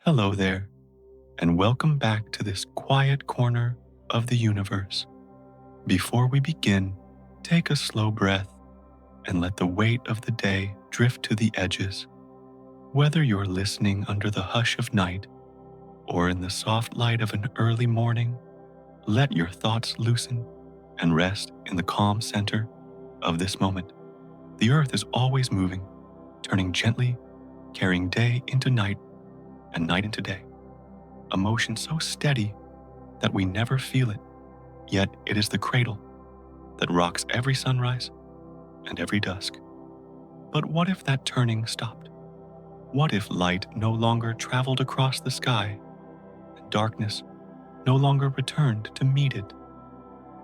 Hello there, and welcome back to this quiet corner of the universe. Before we begin, take a slow breath and let the weight of the day drift to the edges. Whether you're listening under the hush of night or in the soft light of an early morning, let your thoughts loosen and rest in the calm center of this moment. The earth is always moving, turning gently, carrying day into night and night into day. A motion so steady that we never feel it, yet it is the cradle that rocks every sunrise and every dusk. But what if that turning stopped? What if light no longer traveled across the sky and darkness no longer returned to meet it?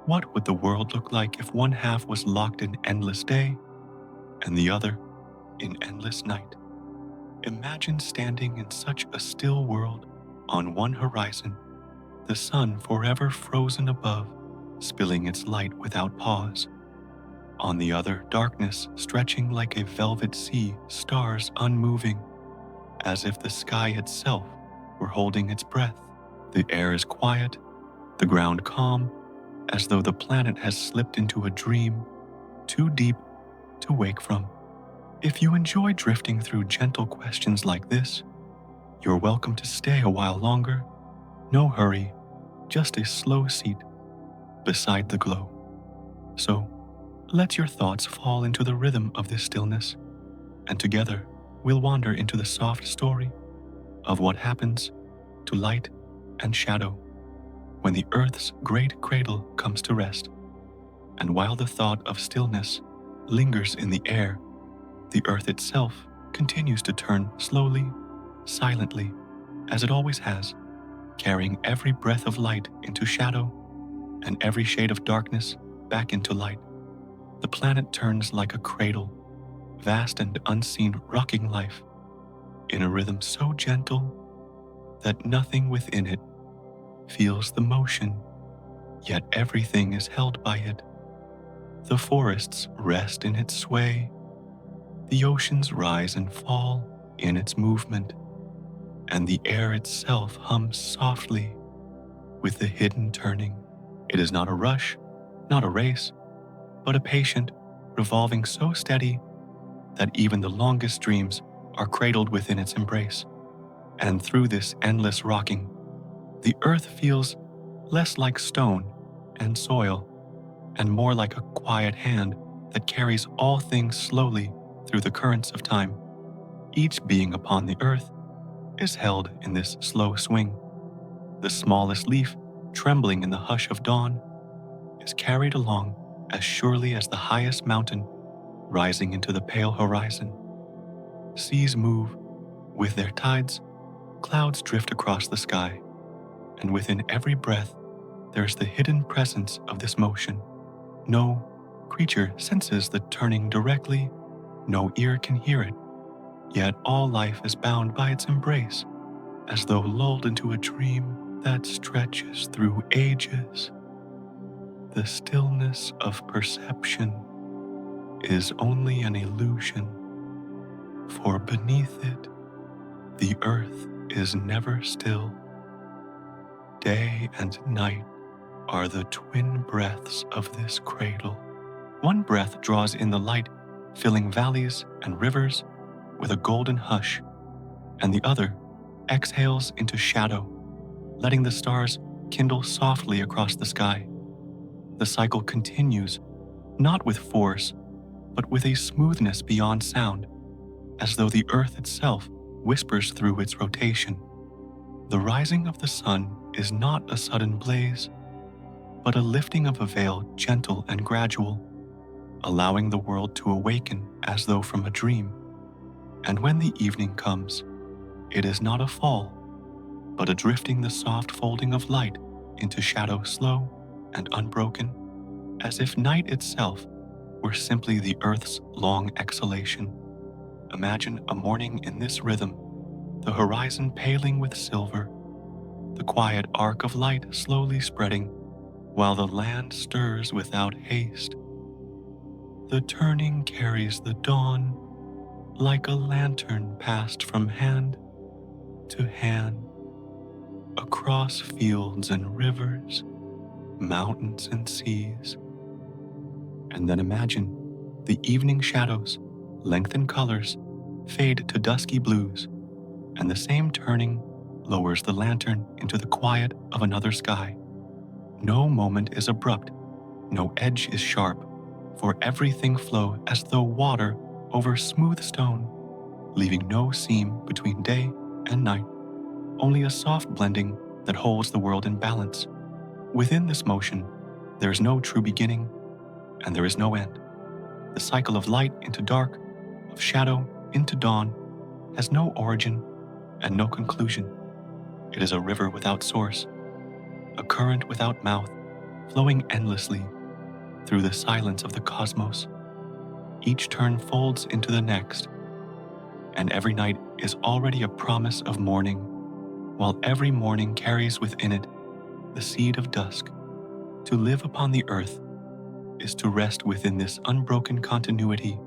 What would the world look like if one half was locked in endless day and the other in endless night? Imagine standing in such a still world. On one horizon, the sun forever frozen above, spilling its light without pause. On the other, darkness stretching like a velvet sea, stars unmoving, as if the sky itself were holding its breath. The air is quiet, the ground calm, as though the planet has slipped into a dream too deep to wake from. If you enjoy drifting through gentle questions like this, you're welcome to stay a while longer. No hurry, just a slow seat beside the glow. So, let your thoughts fall into the rhythm of this stillness, and together we'll wander into the soft story of what happens to light and shadow when the earth's great cradle comes to rest. And while the thought of stillness lingers in the air, the earth itself continues to turn slowly, silently, as it always has, carrying every breath of light into shadow and every shade of darkness back into light. The planet turns like a cradle, vast and unseen, rocking life in a rhythm so gentle that nothing within it feels the motion, yet everything is held by it. The forests rest in its sway, the oceans rise and fall in its movement, and the air itself hums softly with the hidden turning. It is not a rush, not a race, but a patient revolving so steady that even the longest dreams are cradled within its embrace. And through this endless rocking, the earth feels less like stone and soil and more like a quiet hand that carries all things slowly through the currents of time. Each being upon the earth is held in this slow swing. The smallest leaf, trembling in the hush of dawn, is carried along as surely as the highest mountain rising into the pale horizon. Seas move with their tides, clouds drift across the sky, and within every breath there is the hidden presence of this motion. No creature senses the turning directly, no ear can hear it, yet all life is bound by its embrace, as though lulled into a dream that stretches through ages. The stillness of perception is only an illusion, for beneath it, the earth is never still. Day and night are the twin breaths of this cradle. One breath draws in the light, filling valleys and rivers with a golden hush, and the other exhales into shadow, letting the stars kindle softly across the sky. The cycle continues, not with force, but with a smoothness beyond sound, as though the earth itself whispers through its rotation. The rising of the sun is not a sudden blaze, but a lifting of a veil gentle and gradual, allowing the world to awaken as though from a dream. And when the evening comes, it is not a fall, but a drifting the soft folding of light into shadow slow and unbroken, as if night itself were simply the earth's long exhalation. Imagine a morning in this rhythm, the horizon paling with silver, the quiet arc of light slowly spreading, while the land stirs without haste. The turning carries the dawn like a lantern passed from hand, to hand, across fields and rivers, mountains and seas. And then imagine the evening shadows lengthen colors, fade to dusky blues, and the same turning lowers the lantern into the quiet of another sky. No moment is abrupt, no edge is sharp, for everything flows as though water over smooth stone, leaving no seam between day and night, only a soft blending that holds the world in balance. Within this motion, there is no true beginning, and there is no end. The cycle of light into dark, of shadow into dawn, has no origin and no conclusion. It is a river without source, a current without mouth, flowing endlessly through the silence of the cosmos. Each turn folds into the next, and every night is already a promise of morning, while every morning carries within it the seed of dusk. To live upon the earth is to rest within this unbroken continuity,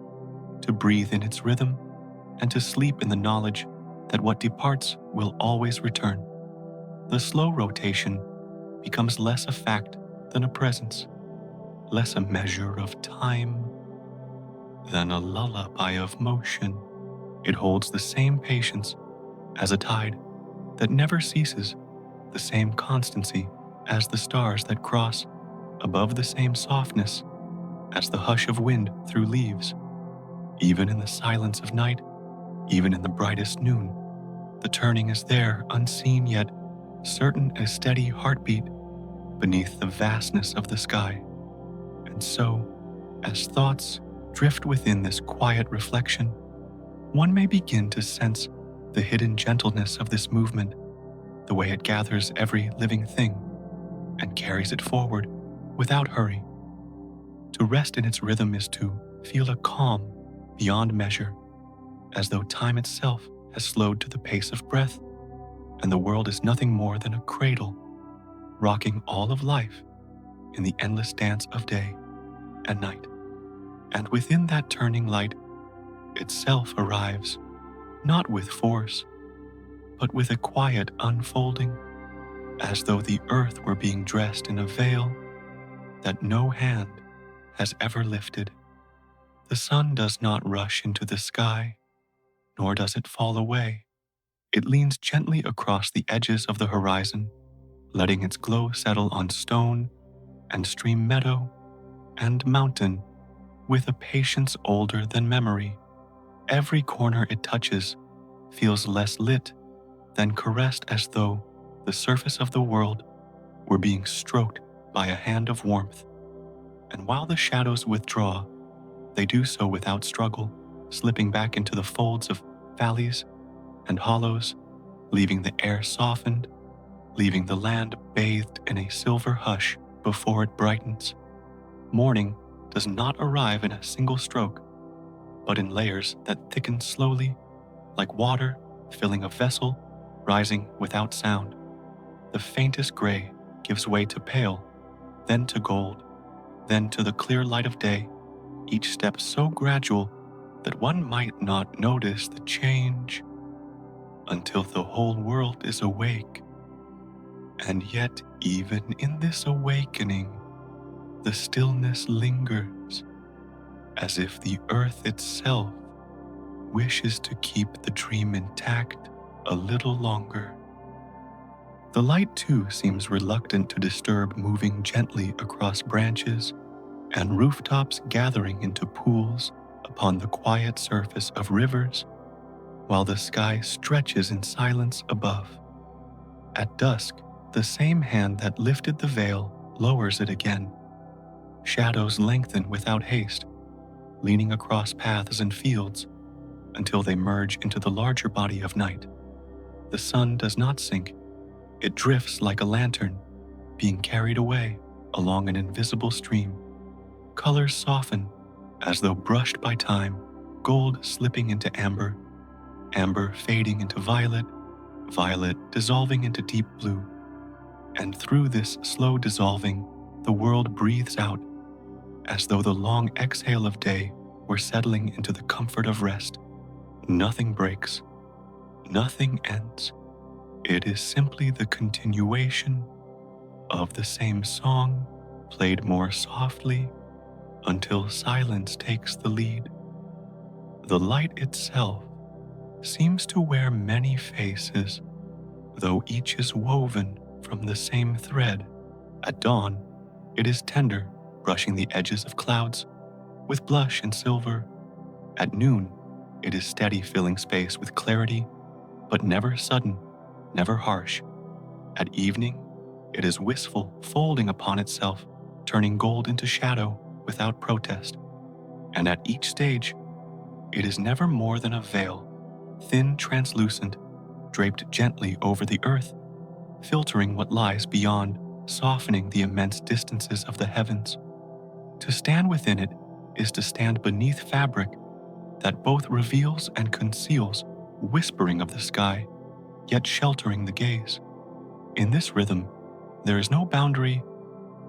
to breathe in its rhythm, and to sleep in the knowledge that what departs will always return. The slow rotation becomes less a fact than a presence, less a measure of time than a lullaby of motion. It holds the same patience as a tide that never ceases, the same constancy as the stars that cross, above the same softness as the hush of wind through leaves. Even in the silence of night, even in the brightest noon, the turning is there, unseen yet certain, a steady heartbeat beneath the vastness of the sky. And so, as thoughts drift within this quiet reflection, one may begin to sense the hidden gentleness of this movement, the way it gathers every living thing and carries it forward without hurry. To rest in its rhythm is to feel a calm beyond measure, as though time itself has slowed to the pace of breath, and the world is nothing more than a cradle, rocking all of life in the endless dance of day and night. And within that turning light itself arrives, not with force, but with a quiet unfolding, as though the earth were being dressed in a veil that no hand has ever lifted. The sun does not rush into the sky, nor does it fall away. It leans gently across the edges of the horizon, letting its glow settle on stone and stream, meadow and mountain with a patience older than memory. Every corner it touches feels less lit than caressed, as though the surface of the world were being stroked by a hand of warmth. And while the shadows withdraw, they do so without struggle, slipping back into the folds of valleys and hollows, leaving the air softened, leaving the land bathed in a silver hush before it brightens. Morning does not arrive in a single stroke, but in layers that thicken slowly, like water filling a vessel, rising without sound. The faintest gray gives way to pale, then to gold, then to the clear light of day, each step so gradual that one might not notice the change until the whole world is awake. And yet, even in this awakening, the stillness lingers, as if the earth itself wishes to keep the dream intact a little longer. The light, too, seems reluctant to disturb, moving gently across branches and rooftops, gathering into pools upon the quiet surface of rivers, while the sky stretches in silence above. At dusk, the same hand that lifted the veil lowers it again. Shadows lengthen without haste, leaning across paths and fields until they merge into the larger body of night. The sun does not sink. It drifts like a lantern, being carried away along an invisible stream. Colors soften, as though brushed by time, gold slipping into amber, amber fading into violet, violet dissolving into deep blue. And through this slow dissolving, the world breathes out, as though the long exhale of day were settling into the comfort of rest. Nothing breaks, nothing ends, It is simply the continuation of the same song, played more softly until silence takes the lead. The light itself seems to wear many faces, though each is woven from the same thread. At dawn, it is tender, brushing the edges of clouds with blush and silver. At noon, it is steady, filling space with clarity, but never sudden, never harsh. At evening, it is wistful, folding upon itself, turning gold into shadow without protest. And at each stage, it is never more than a veil, thin, translucent, draped gently over the earth, filtering what lies beyond, softening the immense distances of the heavens. To stand within it is to stand beneath fabric that both reveals and conceals, whispering of the sky, yet sheltering the gaze. In this rhythm, there is no boundary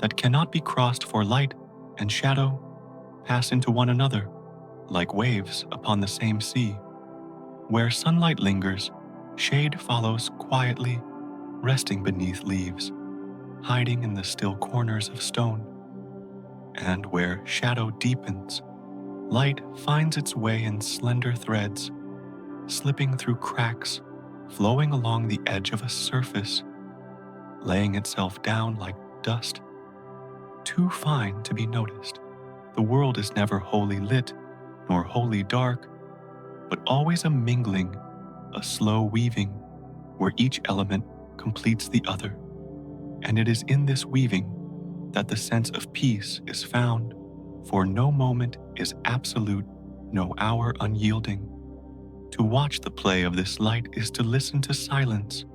that cannot be crossed, for light and shadow pass into one another, like waves upon the same sea. Where sunlight lingers, shade follows quietly, resting beneath leaves, hiding in the still corners of stone. And where shadow deepens, light finds its way in slender threads, slipping through cracks, flowing along the edge of a surface, laying itself down like dust, too fine to be noticed. The world is never wholly lit, nor wholly dark, but always a mingling, a slow weaving, where each element completes the other. And it is in this weaving that the sense of peace is found, for no moment is absolute, no hour unyielding. To watch the play of this light is to listen to silence,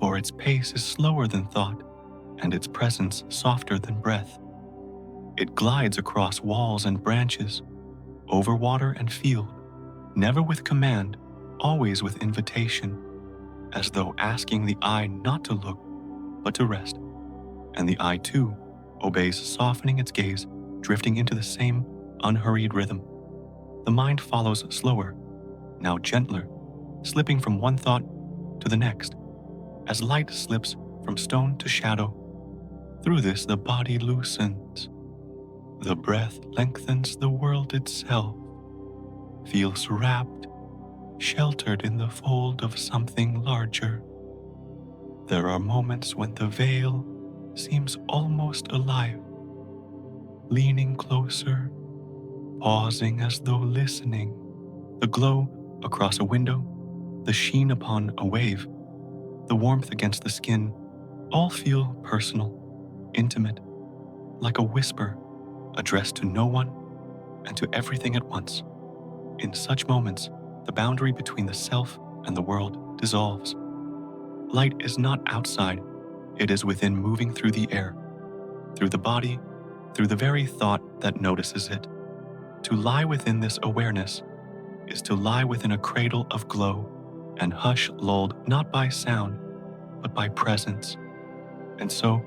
for its pace is slower than thought, and its presence softer than breath. It glides across walls and branches, over water and field, never with command, always with invitation, as though asking the eye not to look, but to rest. And the eye, too, obeys, softening its gaze, drifting into the same unhurried rhythm. The mind follows slower, now gentler, slipping from one thought to the next, as light slips from stone to shadow. Through this the body loosens. The breath lengthens, the world itself feels wrapped, sheltered in the fold of something larger. There are moments when the veil seems almost alive, leaning closer, pausing as though listening. The glow across a window, the sheen upon a wave, the warmth against the skin, all feel personal, intimate, like a whisper addressed to no one and to everything at once. In such moments, the boundary between the self and the world dissolves. Light is not outside, it is within, moving through the air, through the body, through the very thought that notices it. To lie within this awareness is to lie within a cradle of glow and hush, lulled not by sound, but by presence. And so,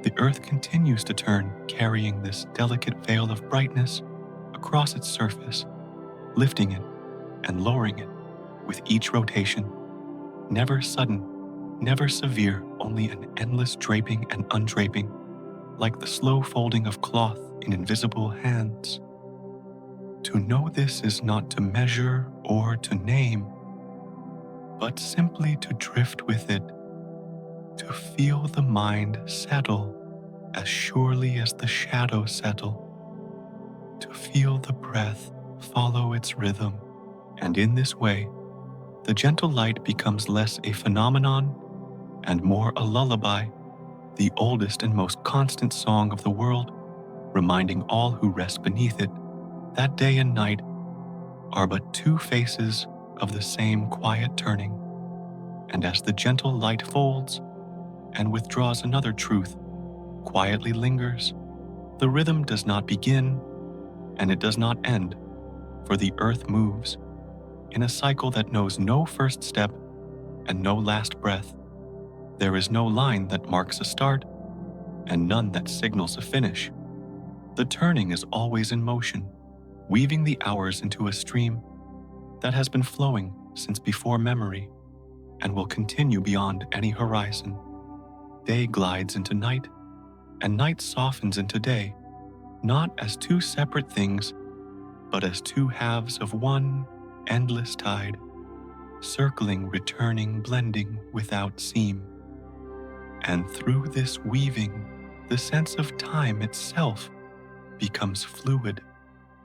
the earth continues to turn, carrying this delicate veil of brightness across its surface, lifting it and lowering it with each rotation. Never sudden, never severe, only an endless draping and undraping, like the slow folding of cloth in invisible hands. To know this is not to measure or to name, but simply to drift with it, to feel the mind settle as surely as the shadows settle, to feel the breath follow its rhythm. And in this way, the gentle light becomes less a phenomenon and more a lullaby, the oldest and most constant song of the world, reminding all who rest beneath it that day and night are but two faces of the same quiet turning. And as the gentle light folds and withdraws, another truth quietly lingers. The rhythm does not begin and it does not end, for the earth moves in a cycle that knows no first step and no last breath. There is no line that marks a start and none that signals a finish. The turning is always in motion, weaving the hours into a stream that has been flowing since before memory. and will continue beyond any horizon. Day glides into night, and night softens into day, not as two separate things, but as two halves of one endless tide, circling, returning, blending without seam. And through this weaving, the sense of time itself becomes fluid,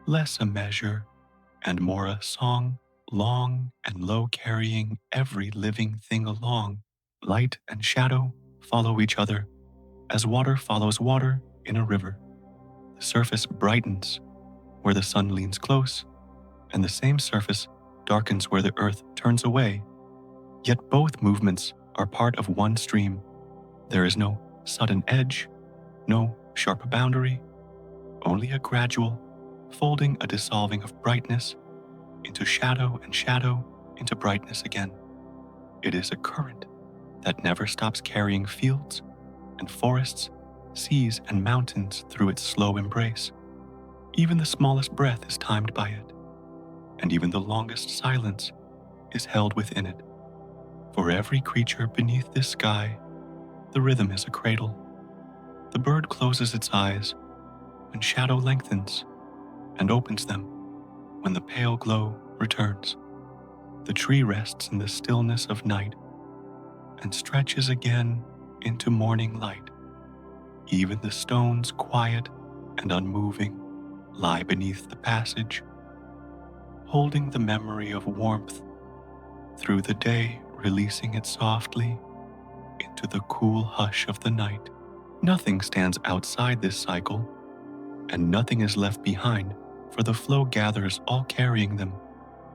less a measure and more a song, long and low, carrying every living thing along. Light and shadow follow each other as water follows water in a river. The surface brightens where the sun leans close, and the same surface darkens where the earth turns away. Yet both movements are part of one stream. There is no sudden edge, no sharp boundary, only a gradual folding, a dissolving of brightness into shadow and shadow into brightness again. It is a current that never stops carrying fields and forests, seas and mountains through its slow embrace. Even the smallest breath is timed by it, and even the longest silence is held within it. For every creature beneath this sky, the rhythm is a cradle. The bird closes its eyes when shadow lengthens, and opens them when the pale glow returns. The tree rests in the stillness of night and stretches again into morning light. Even the stones, quiet and unmoving, lie beneath the passage, holding the memory of warmth through the day, releasing it softly into the cool hush of the night. Nothing stands outside this cycle, and nothing is left behind, for the flow gathers, all carrying them,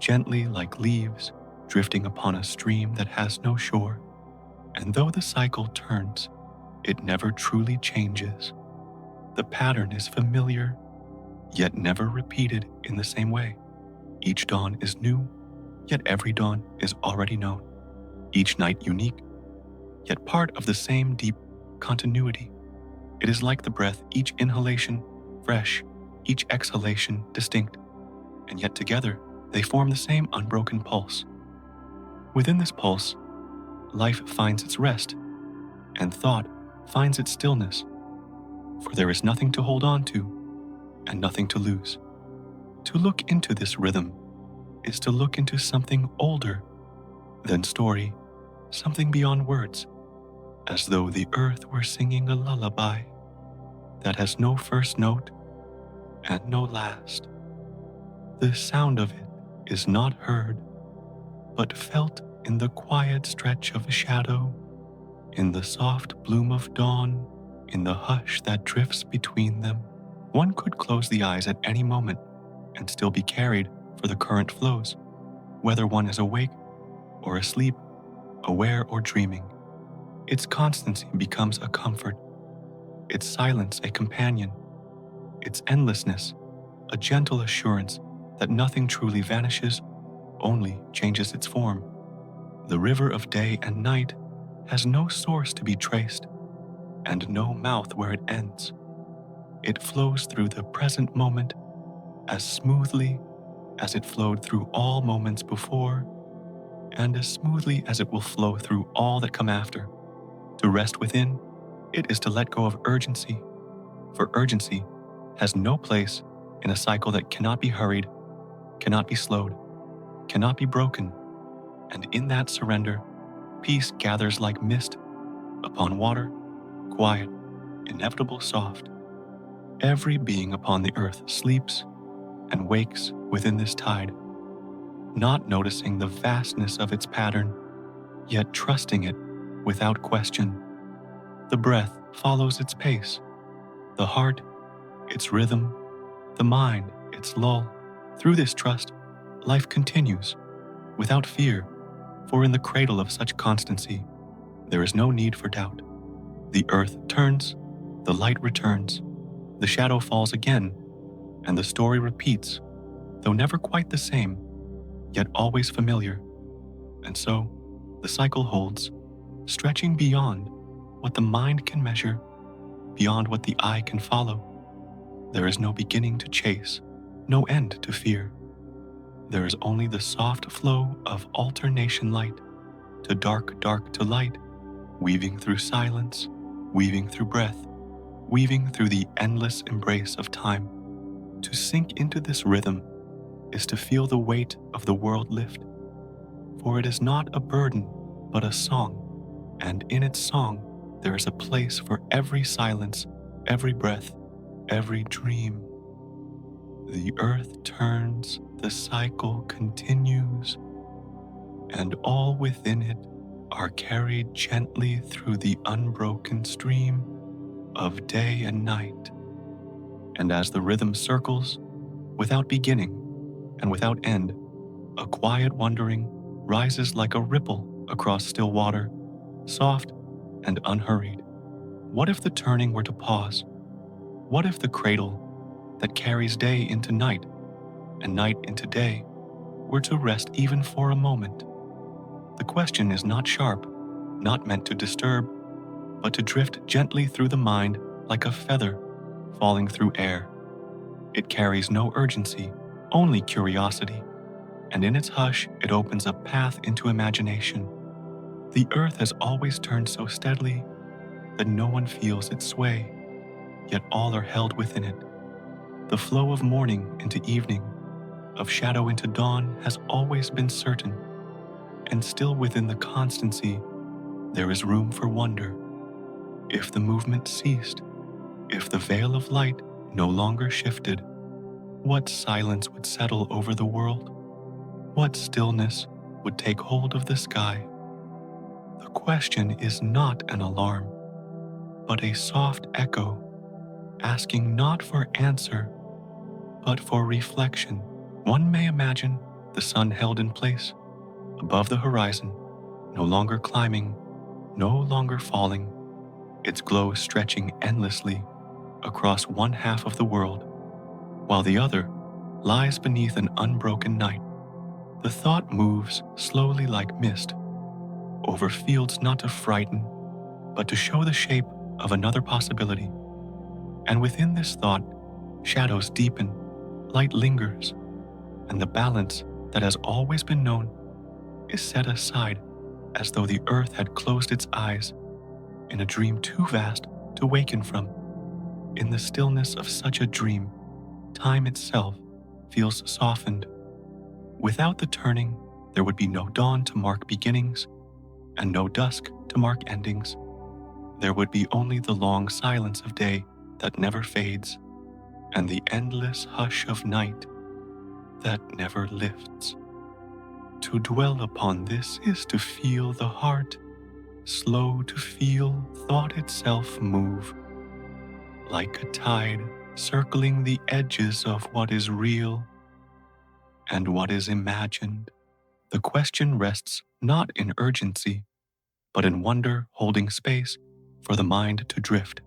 gently like leaves drifting upon a stream that has no shore. And though the cycle turns, it never truly changes. The pattern is familiar, yet never repeated in the same way. Each dawn is new, yet every dawn is already known. Each night unique, yet part of the same deep continuity. It is like the breath, each inhalation fresh, each exhalation distinct, and yet together they form the same unbroken pulse. Within this pulse, life finds its rest, and thought finds its stillness, for there is nothing to hold on to and nothing to lose. To look into this rhythm is to look into something older than story, something beyond words, as though the earth were singing a lullaby that has no first note and no last. The sound of it is not heard, but felt in the quiet stretch of a shadow, in the soft bloom of dawn, in the hush that drifts between them. One could close the eyes at any moment and still be carried for the current flows, whether one is awake or asleep, aware or dreaming. Its constancy becomes a comfort, its silence a companion, its endlessness a gentle assurance that nothing truly vanishes, only changes its form. The river of day and night has no source to be traced, and no mouth where it ends. It flows through the present moment as smoothly as it flowed through all moments before, and as smoothly as it will flow through all that come after. To rest within, it is to let go of urgency, for urgency has no place in a cycle that cannot be hurried, cannot be slowed, cannot be broken, and in that surrender, peace gathers like mist upon water, quiet, inevitable, soft. Every being upon the earth sleeps and wakes within this tide, not noticing the vastness of its pattern, yet trusting it without question. The breath follows its pace, the heart its rhythm, the mind its lull. Through this trust, life continues, without fear, for in the cradle of such constancy, there is no need for doubt. The earth turns, the light returns, the shadow falls again, and the story repeats, though never quite the same, yet always familiar. And so, the cycle holds, stretching beyond what the mind can measure, beyond what the eye can follow. There is no beginning to chase, no end to fear. There is only the soft flow of alternation light, to dark, dark to light, weaving through silence, weaving through breath, weaving through the endless embrace of time. To sink into this rhythm is to feel the weight of the world lift, for it is not a burden, but a song, and in its song there is a place for every silence, every breath, every dream. The earth turns, the cycle continues, and all within it are carried gently through the unbroken stream of day and night. And as the rhythm circles, without beginning and without end, a quiet wondering rises like a ripple across still water, soft and unhurried. What if the turning were to pause? What if the cradle that carries day into night and night into day were to rest even for a moment? The question is not sharp, not meant to disturb, but to drift gently through the mind like a feather falling through air. It carries no urgency, only curiosity, and in its hush it opens a path into imagination. The earth has always turned so steadily that no one feels its sway, yet all are held within it. The flow of morning into evening, of shadow into dawn has always been certain, and still within the constancy there is room for wonder. If the movement ceased, if the veil of light no longer shifted, what silence would settle over the world? What stillness would take hold of the sky? The question is not an alarm, but a soft echo, asking not for answer, but for reflection. One may imagine the sun held in place, above the horizon, no longer climbing, no longer falling, its glow stretching endlessly across one half of the world, while the other lies beneath an unbroken night. The thought moves slowly like mist, over fields not to frighten, but to show the shape of another possibility. And within this thought, shadows deepen, light lingers, and the balance that has always been known is set aside as though the earth had closed its eyes in a dream too vast to waken from. In the stillness of such a dream, time itself feels softened. Without the turning, there would be no dawn to mark beginnings and no dusk to mark endings. There would be only the long silence of day that never fades and the endless hush of night that never lifts. To dwell upon this is to feel the heart, slow to feel thought itself move, like a tide circling the edges of what is real and what is imagined. The question rests not in urgency, but in wonder holding space for the mind to drift.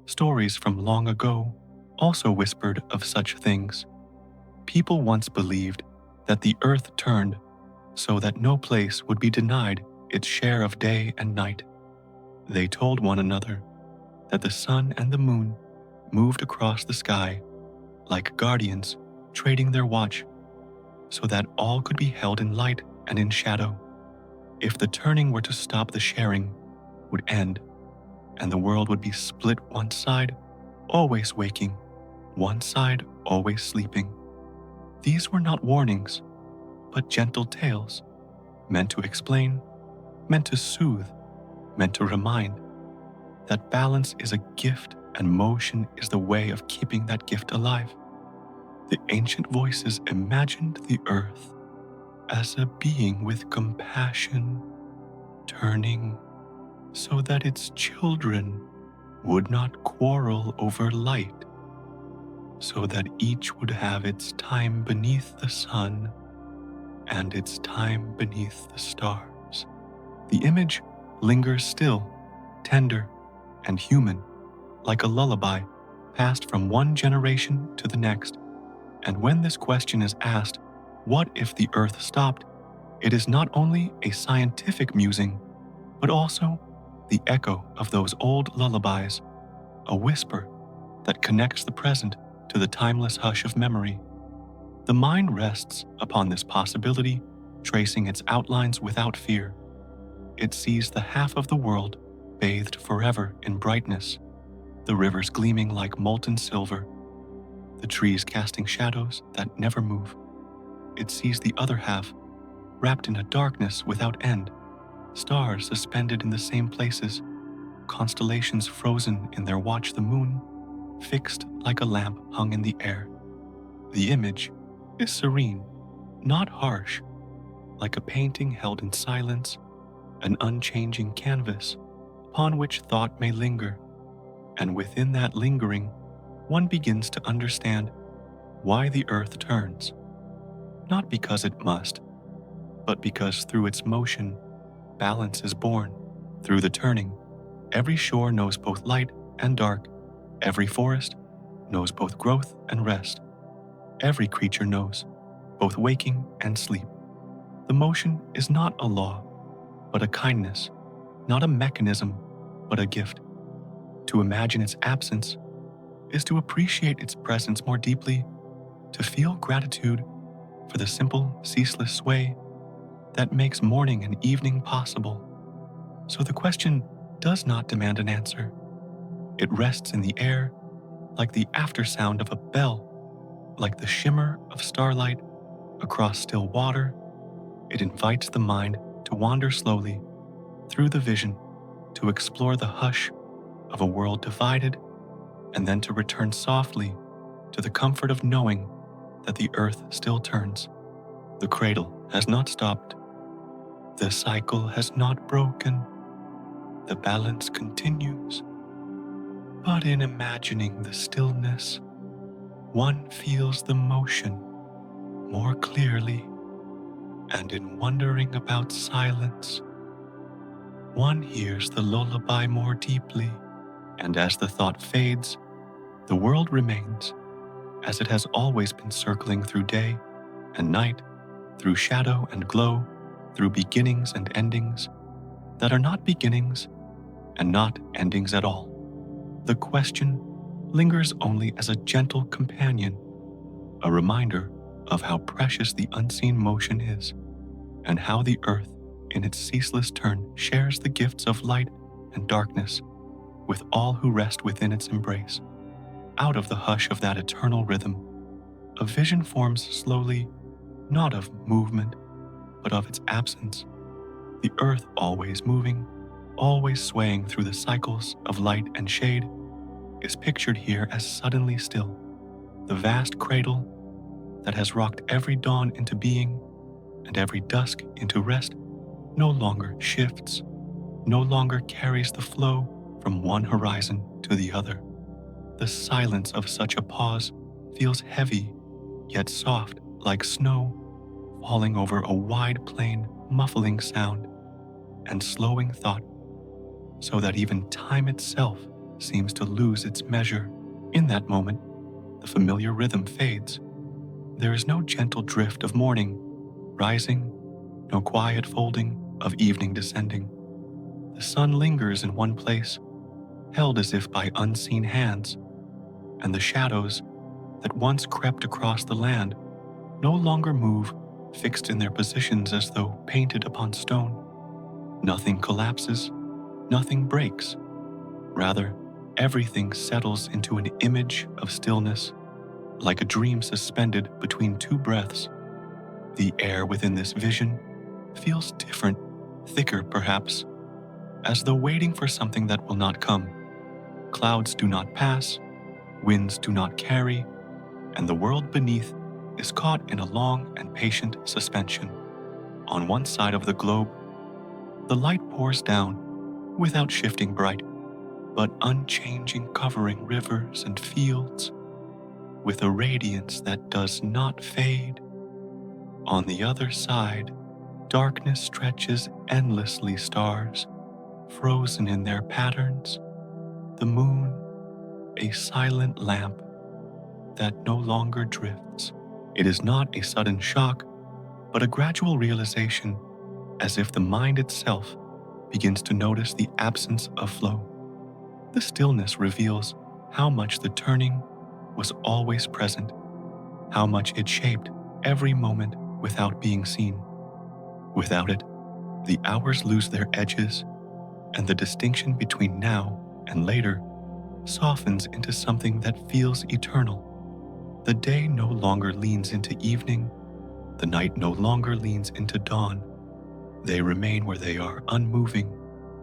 Stories from long ago also whispered of such things. People once believed that the earth turned so that no place would be denied its share of day and night. They told one another that the sun and the moon moved across the sky like guardians trading their watch so that all could be held in light and in shadow. If the turning were to stop, the sharing would end, and the world would be split, one side always waking, one side always sleeping. These were not warnings, but gentle tales, meant to explain, meant to soothe, meant to remind that balance is a gift and motion is the way of keeping that gift alive. The ancient voices imagined the earth as a being with compassion, turning so that its children would not quarrel over light, so that each would have its time beneath the sun and its time beneath the stars. The image lingers still, tender and human, like a lullaby passed from one generation to the next. And when this question is asked, what if the earth stopped? It is not only a scientific musing, but also the echo of those old lullabies, a whisper that connects the present to the timeless hush of memory. The mind rests upon this possibility, tracing its outlines without fear. it sees the half of the world bathed forever in brightness, the rivers gleaming like molten silver, the trees casting shadows that never move. It sees the other half wrapped in a darkness without end, stars suspended in the same places, constellations frozen in their watch, the moon fixed like a lamp hung in the air. The image is serene, not harsh, like a painting held in silence, an unchanging canvas upon which thought may linger. And within that lingering, one begins to understand why the earth turns, not because it must, but because through its motion, balance is born. Through the turning, every shore knows both light and dark. Every forest knows both growth and rest. Every creature knows both waking and sleep. The motion is not a law, but a kindness, not a mechanism, but a gift. To imagine its absence is to appreciate its presence more deeply, to feel gratitude for the simple, ceaseless sway that makes morning and evening possible. So the question does not demand an answer. It rests in the air like the aftersound of a bell, like the shimmer of starlight across still water. It invites the mind to wander slowly through the vision, to explore the hush of a world divided, and then to return softly to the comfort of knowing that the earth still turns. The cradle has not stopped. The cycle has not broken. The balance continues. But in imagining the stillness, one feels the motion more clearly, and in wondering about silence, one hears the lullaby more deeply. And as the thought fades, the world remains as it has always been, circling through day and night, through shadow and glow, through beginnings and endings that are not beginnings and not endings at all. The question lingers only as a gentle companion, a reminder of how precious the unseen motion is, and how the earth, in its ceaseless turn, shares the gifts of light and darkness with all who rest within its embrace. Out of the hush of that eternal rhythm, a vision forms slowly, not of movement, but of its absence. The earth always moving, always swaying through the cycles of light and shade, is pictured here as suddenly still. The vast cradle that has rocked every dawn into being and every dusk into rest no longer shifts, no longer carries the flow from one horizon to the other. The silence of such a pause feels heavy, yet soft like snow falling over a wide plain, muffling sound and slowing thought, so that even time itself seems to lose its measure. In that moment, the familiar rhythm fades. There is no gentle drift of morning rising, no quiet folding of evening descending. The sun lingers in one place, held as if by unseen hands, and the shadows that once crept across the land no longer move, fixed in their positions as though painted upon stone. Nothing collapses, nothing breaks. Rather, everything settles into an image of stillness, like a dream suspended between two breaths. The air within this vision feels different, thicker perhaps, as though waiting for something that will not come. Clouds do not pass, winds do not carry, and the world beneath is caught in a long and patient suspension. On one side of the globe, the light pours down without shifting bright, but unchanging, covering rivers and fields with a radiance that does not fade. On the other side, darkness stretches endlessly, stars frozen in their patterns, the moon a silent lamp that no longer drifts. It is not a sudden shock, but a gradual realization, as if the mind itself begins to notice the absence of flow. The stillness reveals how much the turning was always present, how much it shaped every moment without being seen. Without it, The hours lose their edges, and the distinction between now and later softens into something that feels eternal. The day no longer leans into evening, the night no longer leans into dawn. They remain where they are, unmoving,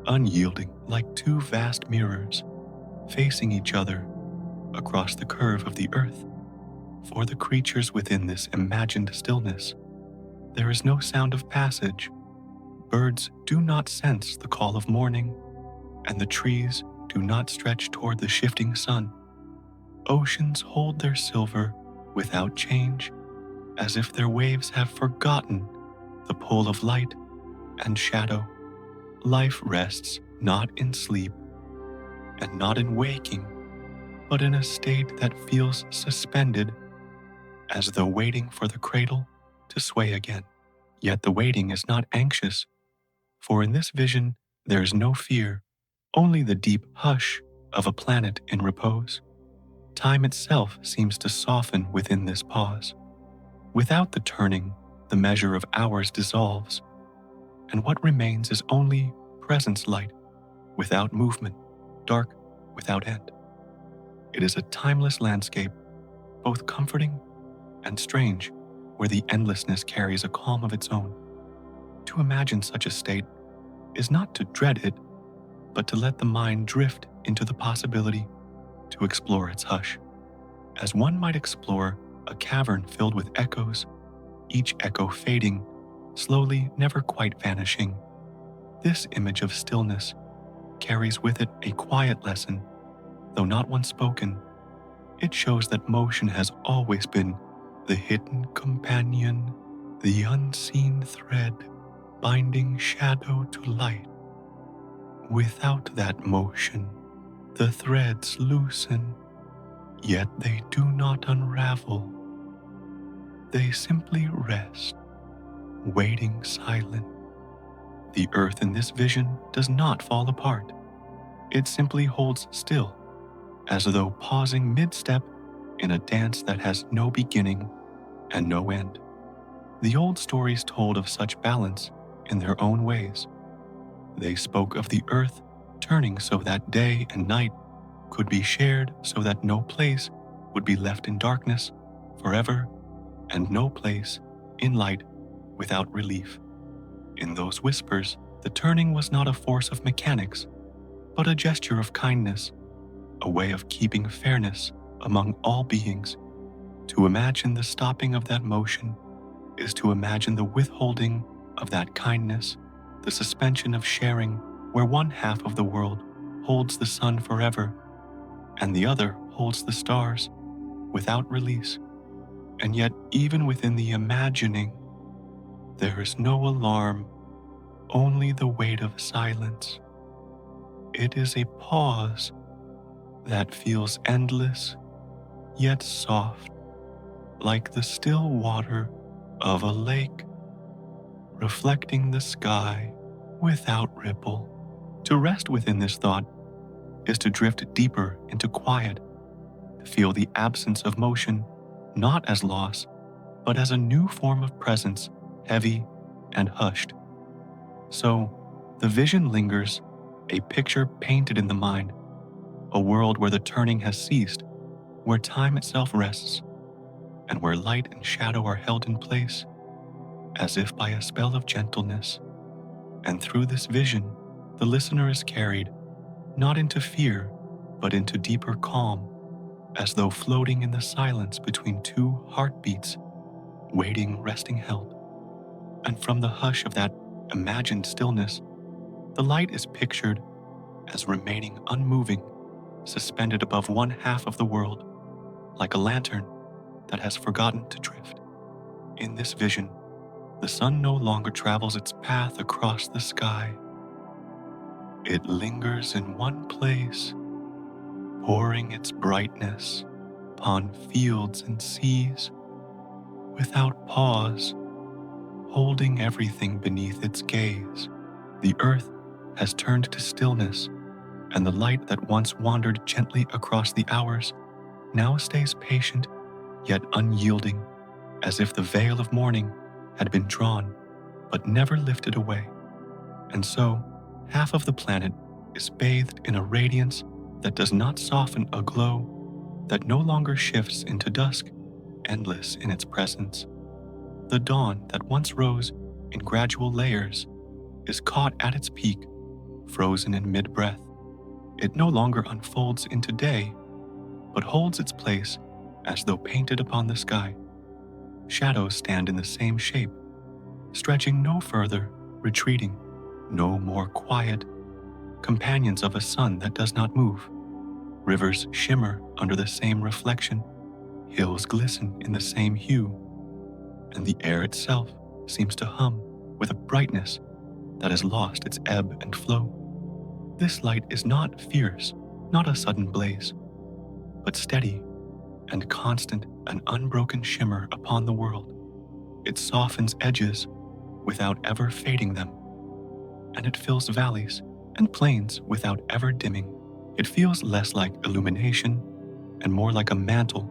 unyielding, like two vast mirrors, facing each other across the curve of the earth. For the creatures within this imagined stillness, there is no sound of passage. Birds do not sense the call of morning, and the trees do not stretch toward the shifting sun. Oceans hold their silver without change, as if their waves have forgotten the pull of light and shadow. Life rests not in sleep and not in waking, but in a state that feels suspended, as though waiting for the cradle to sway again. Yet the waiting is not anxious, for in this vision there is no fear, only the deep hush of a planet in repose. Time itself seems to soften within this pause. Without the turning, the measure of hours dissolves, and what remains is only presence light, without movement, dark without end. It is a timeless landscape, both comforting and strange, where the endlessness carries a calm of its own. To imagine such a state is not to dread it, but to let the mind drift into the possibility, to explore its hush. As one might explore a cavern filled with echoes, each echo fading, slowly, never quite vanishing. This image of stillness carries with it a quiet lesson, though not one spoken. It shows that motion has always been the hidden companion, the unseen thread binding shadow to light. Without that motion, the threads loosen, yet they do not unravel. They simply rest, waiting silent. The earth in this vision does not fall apart. It simply holds still, as though pausing mid-step in a dance that has no beginning and no end. The old stories told of such balance in their own ways. They spoke of the earth turning so that day and night could be shared, so that no place would be left in darkness forever, and no place in light without relief. In those whispers, the turning was not a force of mechanics, but a gesture of kindness, a way of keeping fairness among all beings. To imagine the stopping of that motion is to imagine the withholding of that kindness, the suspension of sharing, where one half of the world holds the sun forever and the other holds the stars without release. And yet, even within the imagining, there is no alarm, only the weight of silence. It is a pause that feels endless, yet soft, like the still water of a lake, reflecting the sky without ripple. To rest within this thought is to drift deeper into quiet, to feel the absence of motion not as loss, but as a new form of presence, heavy and hushed. So, the vision lingers, a picture painted in the mind, a world where the turning has ceased, where time itself rests, and where light and shadow are held in place, as if by a spell of gentleness. And through this vision, the listener is carried, not into fear, but into deeper calm, as though floating in the silence between two heartbeats, waiting, resting held. And from the hush of that imagined stillness, the light is pictured as remaining unmoving, suspended above one half of the world, like a lantern that has forgotten to drift. In this vision, the sun no longer travels its path across the sky. It lingers in one place, pouring its brightness upon fields and seas, without pause, holding everything beneath its gaze. The earth has turned to stillness, and the light that once wandered gently across the hours now stays patient yet unyielding, as if the veil of morning had been drawn but never lifted away. And so, half of the planet is bathed in a radiance that does not soften a glow that no longer shifts into dusk, endless in its presence. The dawn that once rose in gradual layers is caught at its peak, frozen in mid-breath. It no longer unfolds into day, but holds its place as though painted upon the sky. Shadows stand in the same shape, stretching no further, retreating, no more quiet, companions of a sun that does not move. Rivers shimmer under the same reflection, hills glisten in the same hue, and the air itself seems to hum with a brightness that has lost its ebb and flow. This light is not fierce, not a sudden blaze, but steady and constant, an unbroken shimmer upon the world. It softens edges without ever fading them, and it fills valleys and plains without ever dimming. It feels less like illumination and more like a mantle,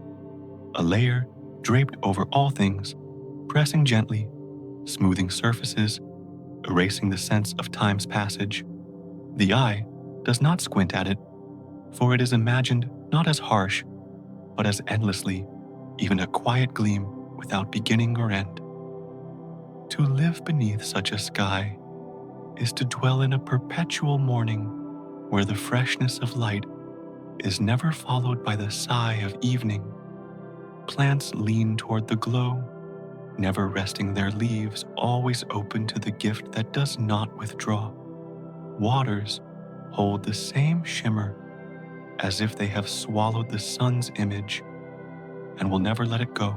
a layer draped over all things, pressing gently, smoothing surfaces, erasing the sense of time's passage. The eye does not squint at it, for it is imagined not as harsh, but as endlessly, even a quiet gleam without beginning or end. To live beneath such a sky is to dwell in a perpetual morning where the freshness of light is never followed by the sigh of evening. Plants lean toward the glow, never resting their leaves, always open to the gift that does not withdraw. Waters hold the same shimmer as if they have swallowed the sun's image and will never let it go.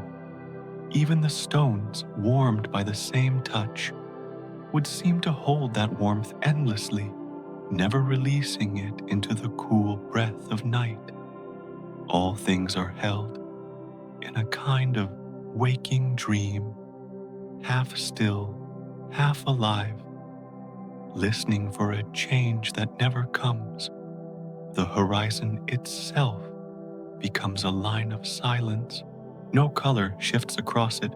Even the stones, warmed by the same touch, would seem to hold that warmth endlessly, never releasing it into the cool breath of night. All things are held in a kind of waking dream, half still, half alive, listening for a change that never comes. The horizon itself becomes a line of silence. No color shifts across it,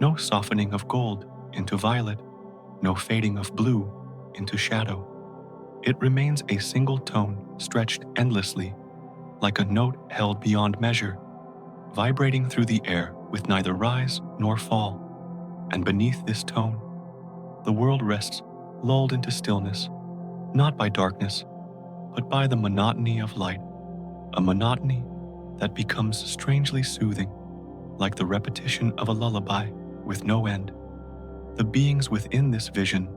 no softening of gold into violet, no fading of blue into shadow. It remains a single tone stretched endlessly, like a note held beyond measure, vibrating through the air with neither rise nor fall. And beneath this tone, the world rests, lulled into stillness, not by darkness, but by the monotony of light, a monotony that becomes strangely soothing, like the repetition of a lullaby with no end. The beings within this vision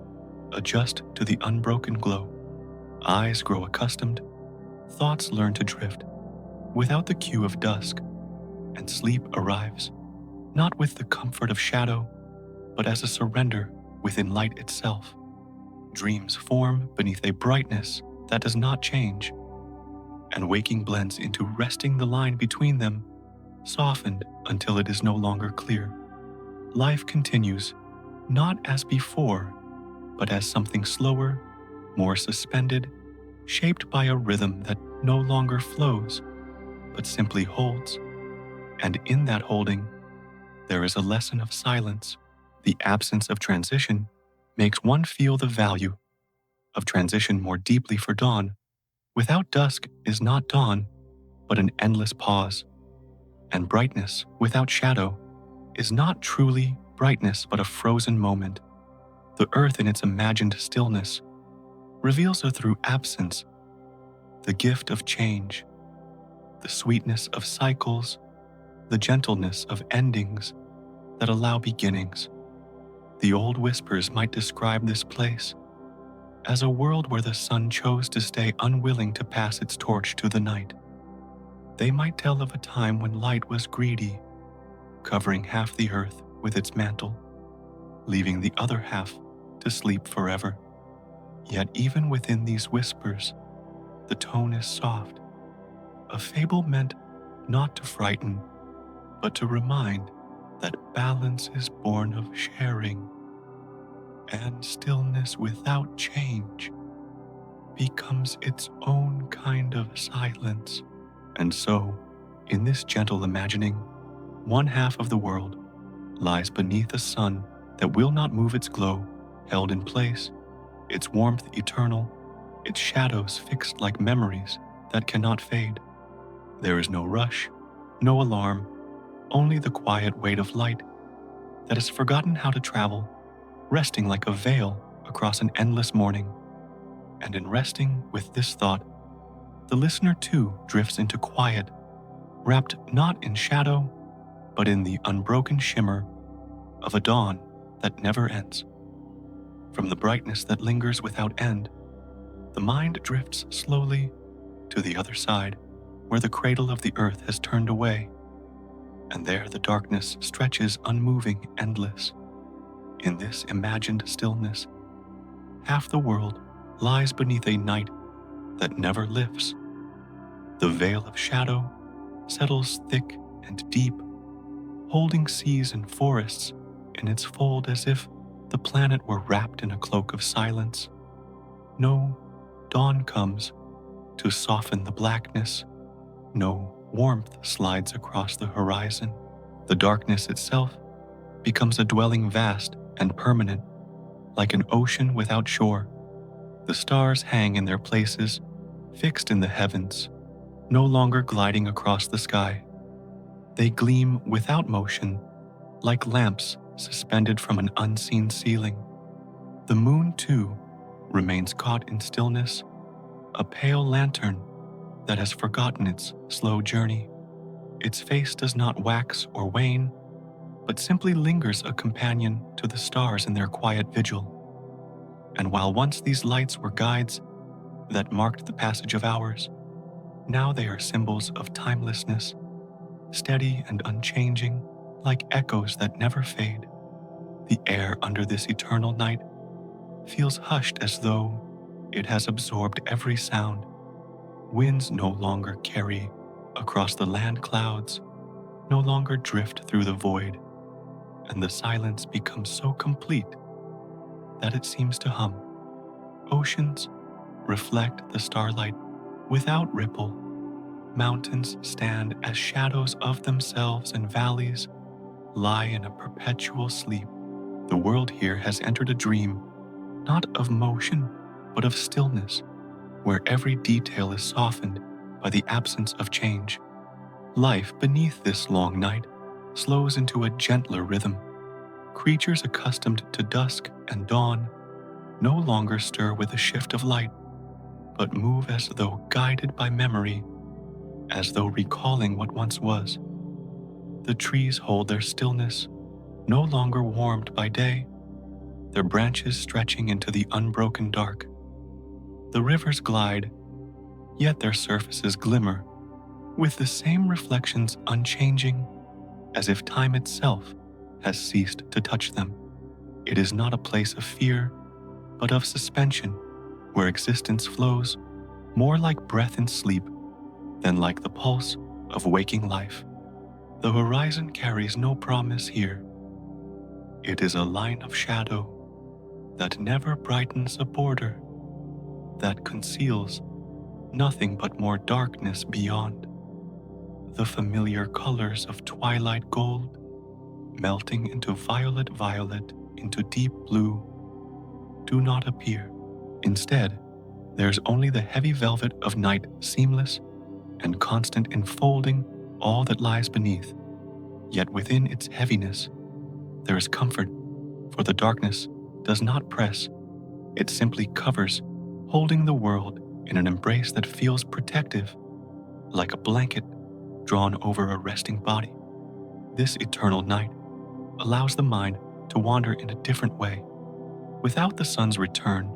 adjust to the unbroken glow. Eyes grow accustomed, thoughts learn to drift, without the cue of dusk, and sleep arrives, not with the comfort of shadow, but as a surrender within light itself. Dreams form beneath a brightness that does not change, and waking blends into resting the line between them, softened until it is no longer clear. Life continues, not as before, but as something slower, more suspended, shaped by a rhythm that no longer flows, but simply holds. And in that holding, there is a lesson of silence. The absence of transition makes one feel the value of transition more deeply for dawn. Without dusk is not dawn, but an endless pause. And brightness without shadow is not truly brightness, but a frozen moment. The earth in its imagined stillness reveals her through absence, the gift of change, the sweetness of cycles, the gentleness of endings that allow beginnings. The old whispers might describe this place as a world where the sun chose to stay unwilling to pass its torch to the night. They might tell of a time when light was greedy, covering half the earth with its mantle, leaving the other half to sleep forever. Yet even within these whispers, the tone is soft, a fable meant not to frighten, but to remind that balance is born of sharing, and stillness without change becomes its own kind of silence. And so, in this gentle imagining, one half of the world lies beneath a sun that will not move its glow, held in place, its warmth eternal, its shadows fixed like memories that cannot fade. There is no rush, no alarm, only the quiet weight of light that has forgotten how to travel, resting like a veil across an endless morning. And in resting with this thought, the listener too drifts into quiet, wrapped not in shadow, but in the unbroken shimmer of a dawn that never ends. From the brightness that lingers without end, the mind drifts slowly to the other side, where the cradle of the earth has turned away, and there the darkness stretches unmoving, endless. In this imagined stillness, half the world lies beneath a night that never lifts. The veil of shadow settles thick and deep, holding seas and forests in its fold as if the planet were wrapped in a cloak of silence. No dawn comes to soften the blackness. No warmth slides across the horizon. The darkness itself becomes a dwelling vast and permanent, like an ocean without shore. The stars hang in their places, fixed in the heavens, no longer gliding across the sky. They gleam without motion, like lamps suspended from an unseen ceiling. The moon, too, remains caught in stillness, a pale lantern that has forgotten its slow journey. Its face does not wax or wane, but simply lingers a companion to the stars in their quiet vigil. And while once these lights were guides that marked the passage of hours, now they are symbols of timelessness, steady and unchanging, like echoes that never fade. The air under this eternal night feels hushed as though it has absorbed every sound. Winds no longer carry across the land clouds, no longer drift through the void, and the silence becomes so complete that it seems to hum. Oceans reflect the starlight without ripple. Mountains stand as shadows of themselves, and valleys lie in a perpetual sleep. The world here has entered a dream, not of motion, but of stillness, where every detail is softened by the absence of change. Life beneath this long night slows into a gentler rhythm. Creatures accustomed to dusk and dawn no longer stir with a shift of light, but move as though guided by memory, as though recalling what once was. The trees hold their stillness, no longer warmed by day, their branches stretching into the unbroken dark. The rivers glide, yet their surfaces glimmer, with the same reflections unchanging, as if time itself has ceased to touch them. It is not a place of fear, but of suspension, where existence flows more like breath in sleep than like the pulse of waking life. The horizon carries no promise here. It is a line of shadow that never brightens a border, that conceals nothing but more darkness beyond. The familiar colors of twilight gold, melting into violet, into deep blue, do not appear. Instead, there's only the heavy velvet of night, seamless and constant, enfolding all that lies beneath. Yet within its heaviness, there is comfort, for the darkness does not press. It simply covers, holding the world in an embrace that feels protective, like a blanket drawn over a resting body. This eternal night allows the mind to wander in a different way. Without the sun's return,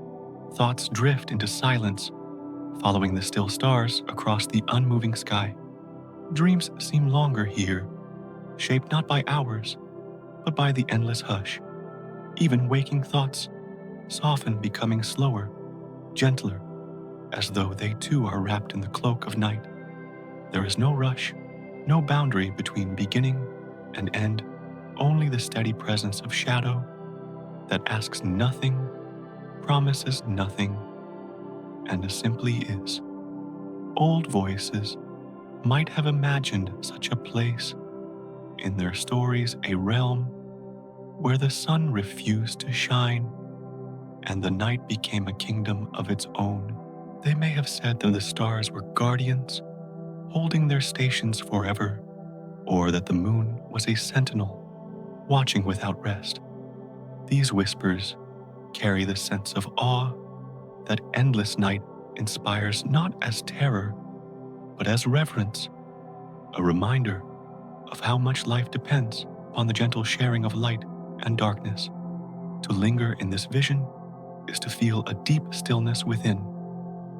thoughts drift into silence, following the still stars across the unmoving sky. Dreams seem longer here, shaped not by hours, but by the endless hush. Even waking thoughts soften, becoming slower, gentler, as though they too are wrapped in the cloak of night. There is no rush, no boundary between beginning and end, only the steady presence of shadow that asks nothing, promises nothing, and simply is. Old voices might have imagined such a place, in their stories a realm where the sun refused to shine, and the night became a kingdom of its own. They may have said that the stars were guardians, holding their stations forever, or that the moon was a sentinel, watching without rest. These whispers carry the sense of awe that endless night inspires not as terror, but as reverence, a reminder of how much life depends upon the gentle sharing of light and darkness. To linger in this vision is to feel a deep stillness within.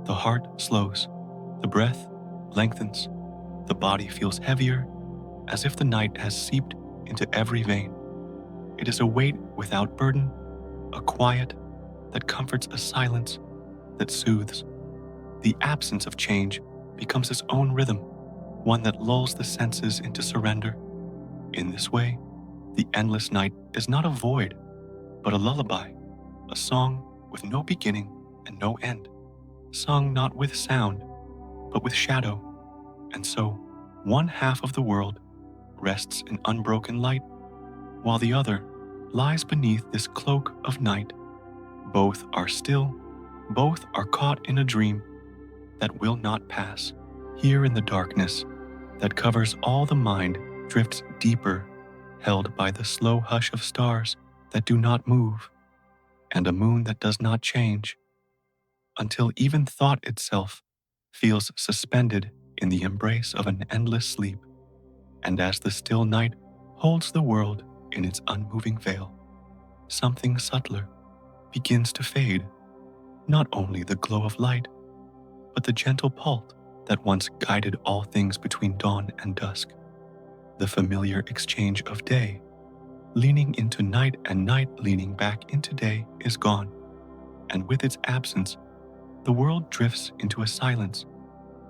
The heart slows, the breath lengthens, the body feels heavier, as if the night has seeped into every vein. It is a weight without burden, a quiet that comforts, a silence that soothes. The absence of change becomes its own rhythm, one that lulls the senses into surrender. In this way, the endless night is not a void, but a lullaby, a song with no beginning and no end, sung not with sound, but with shadow. And so, one half of the world rests in unbroken light, while the other lies beneath this cloak of night. Both are still, both are caught in a dream that will not pass. Here in the darkness that covers all the mind drifts deeper, held by the slow hush of stars that do not move, and a moon that does not change, until even thought itself feels suspended in the embrace of an endless sleep. And as the still night holds the world in its unmoving veil, something subtler begins to fade, not only the glow of light, but the gentle pulse that once guided all things between dawn and dusk. The familiar exchange of day leaning into night and night leaning back into day is gone, and with its absence, the world drifts into a silence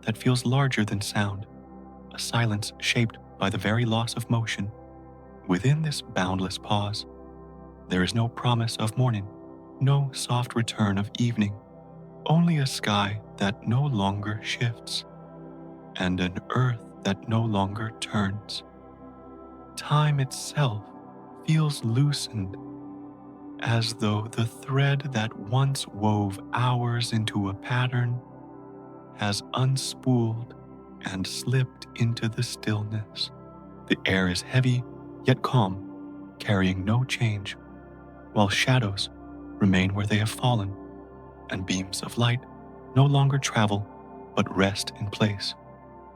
that feels larger than sound, a silence shaped by the very loss of motion. Within this boundless pause, there is no promise of morning, no soft return of evening, only a sky that no longer shifts, and an earth that no longer turns. Time itself feels loosened, as though the thread that once wove hours into a pattern has unspooled and slipped into the stillness. The air is heavy, yet calm, carrying no change, while shadows remain where they have fallen, and beams of light no longer travel, but rest in place.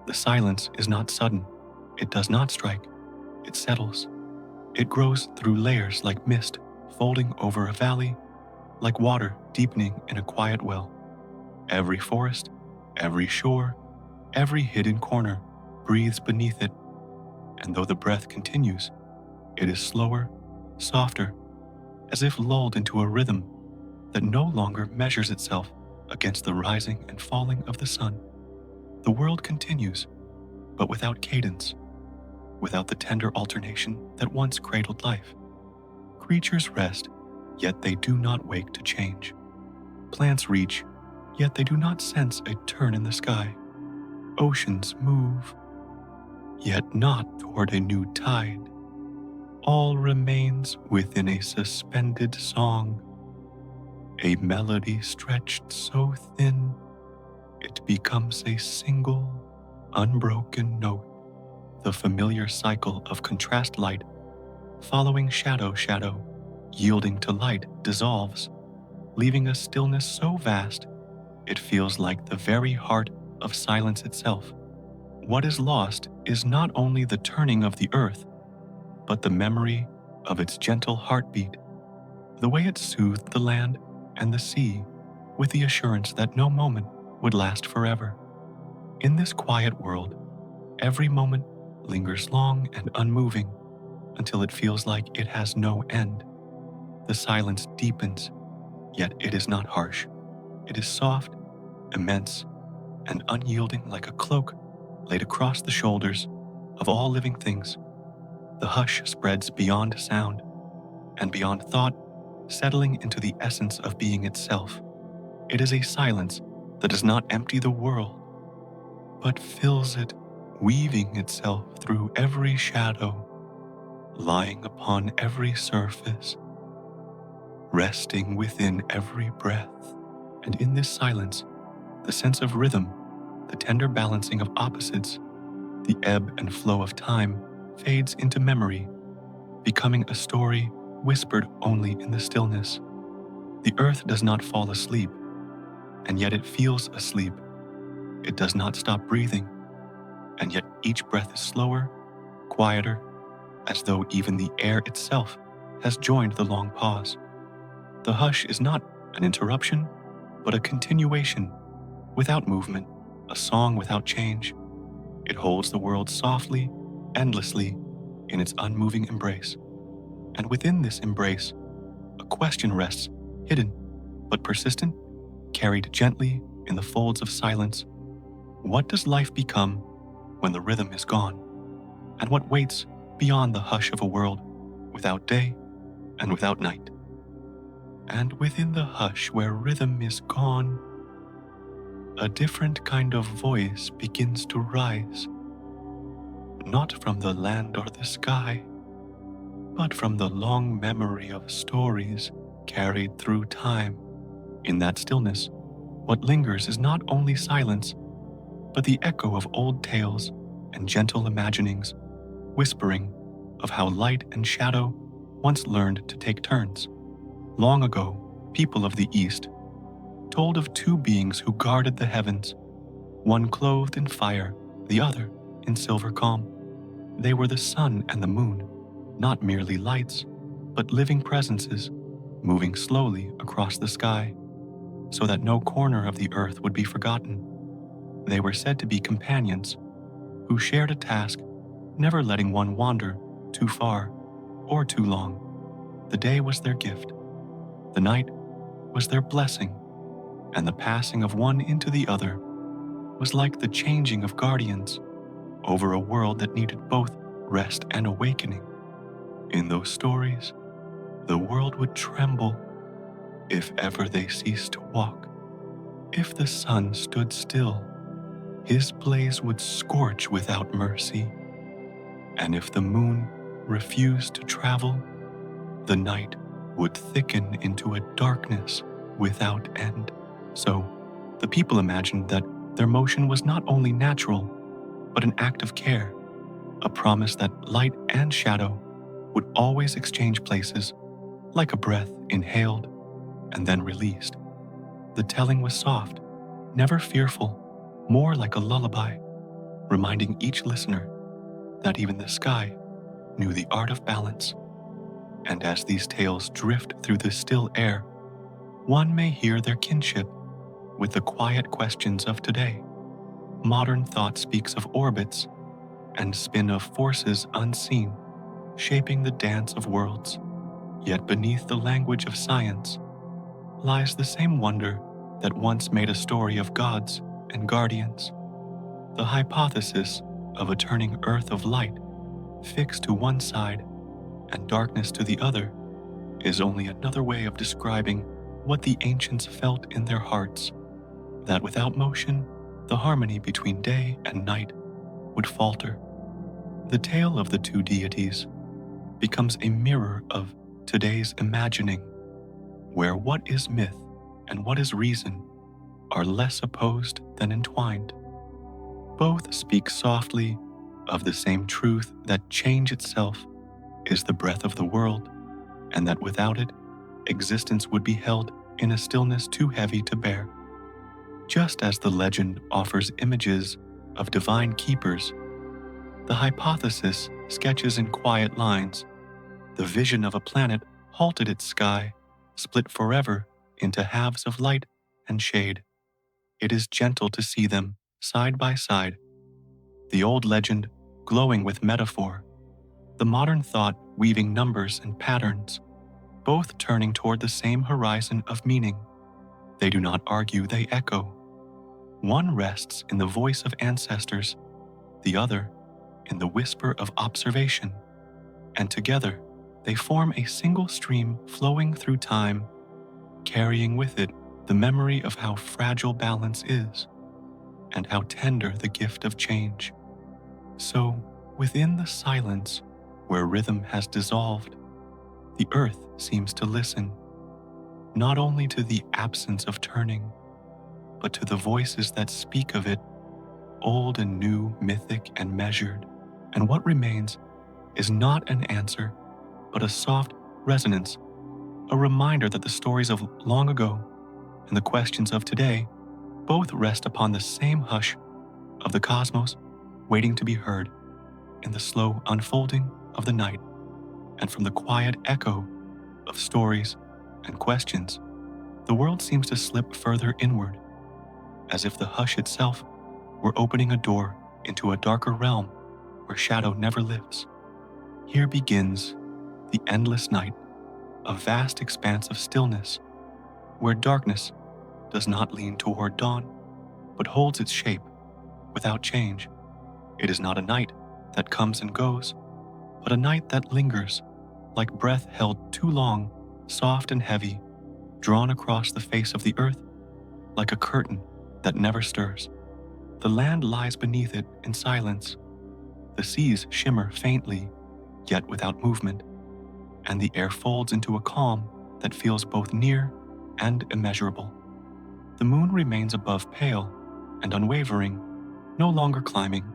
The silence is not sudden. It does not strike. It settles. It grows through layers like mist folding over a valley, like water deepening in a quiet well. Every forest, every shore, every hidden corner breathes beneath it, and though the breath continues, it is slower, softer, as if lulled into a rhythm that no longer measures itself against the rising and falling of the sun. The world continues, but without cadence, without the tender alternation that once cradled life. Creatures rest, yet they do not wake to change. Plants reach, yet they do not sense a turn in the sky. Oceans move, yet not toward a new tide. All remains within a suspended song, a melody stretched so thin it becomes a single, unbroken note. The familiar cycle of contrast light, following shadow, yielding to light, dissolves, leaving a stillness so vast it feels like the very heart of silence itself. What is lost is not only the turning of the earth, but the memory of its gentle heartbeat, the way it soothed the land and the sea with the assurance that no moment would last forever. In this quiet world, every moment lingers long and unmoving until it feels like it has no end. The silence deepens, yet it is not harsh. It is soft, immense, and unyielding like a cloak laid across the shoulders of all living things. The hush spreads beyond sound and beyond thought, settling into the essence of being itself. It is a silence that does not empty the world, but fills it, weaving itself through every shadow, lying upon every surface, resting within every breath. And in this silence, the sense of rhythm, the tender balancing of opposites, the ebb and flow of time fades into memory, becoming a story whispered only in the stillness. The earth does not fall asleep, and yet it feels asleep. It does not stop breathing, and yet each breath is slower, quieter, as though even the air itself has joined the long pause. The hush is not an interruption, but a continuation, without movement, a song without change. It holds the world softly, endlessly, in its unmoving embrace. And within this embrace, a question rests, hidden, but persistent, carried gently in the folds of silence. What does life become when the rhythm is gone? And what waits beyond the hush of a world without day and without night? And within the hush where rhythm is gone, a different kind of voice begins to rise, not from the land or the sky, but from the long memory of stories carried through time. In that stillness, what lingers is not only silence, but the echo of old tales and gentle imaginings, whispering of how light and shadow once learned to take turns. Long ago, people of the East told of two beings who guarded the heavens, one clothed in fire, the other in silver calm. They were the sun and the moon, not merely lights, but living presences, moving slowly across the sky, so that no corner of the earth would be forgotten. They were said to be companions who shared a task, never letting one wander too far or too long. The day was their gift, the night was their blessing, and the passing of one into the other was like the changing of guardians over a world that needed both rest and awakening. In those stories, the world would tremble if ever they ceased to walk. If the sun stood still, his blaze would scorch without mercy, and if the moon refused to travel, the night would thicken into a darkness without end. So, the people imagined that their motion was not only natural, but an act of care, a promise that light and shadow would always exchange places, like a breath inhaled and then released. The telling was soft, never fearful, more like a lullaby, reminding each listener that even the sky knew the art of balance. And as these tales drift through the still air, one may hear their kinship with the quiet questions of today. Modern thought speaks of orbits and spin of forces unseen, shaping the dance of worlds. Yet beneath the language of science lies the same wonder that once made a story of gods and guardians. The hypothesis of a turning earth of light, fixed to one side and darkness to the other, is only another way of describing what the ancients felt in their hearts, that without motion, the harmony between day and night would falter. The tale of the two deities becomes a mirror of today's imagining, where what is myth and what is reason are less opposed than entwined. Both speak softly of the same truth, that change itself is the breath of the world, and that without it, existence would be held in a stillness too heavy to bear. Just as the legend offers images of divine keepers, the hypothesis sketches in quiet lines the vision of a planet halted its sky, split forever into halves of light and shade. It is gentle to see them side by side, the old legend glowing with metaphor, the modern thought weaving numbers and patterns, both turning toward the same horizon of meaning. They do not argue, they echo. One rests in the voice of ancestors, the other in the whisper of observation, and together they form a single stream flowing through time, carrying with it the memory of how fragile balance is and how tender the gift of change. So, within the silence where rhythm has dissolved, the earth seems to listen, not only to the absence of turning, but to the voices that speak of it, old and new, mythic and measured. And what remains is not an answer, but a soft resonance, a reminder that the stories of long ago and the questions of today both rest upon the same hush of the cosmos, waiting to be heard in the slow unfolding of the night. And from the quiet echo of stories and questions, the world seems to slip further inward, as if the hush itself were opening a door into a darker realm where shadow never lives. Here begins the endless night, a vast expanse of stillness, where darkness does not lean toward dawn, but holds its shape without change. It is not a night that comes and goes, but a night that lingers, like breath held too long, soft and heavy, drawn across the face of the earth, like a curtain that never stirs. The land lies beneath it in silence. The seas shimmer faintly, yet without movement, and the air folds into a calm that feels both near and immeasurable. The moon remains above, pale and unwavering, no longer climbing,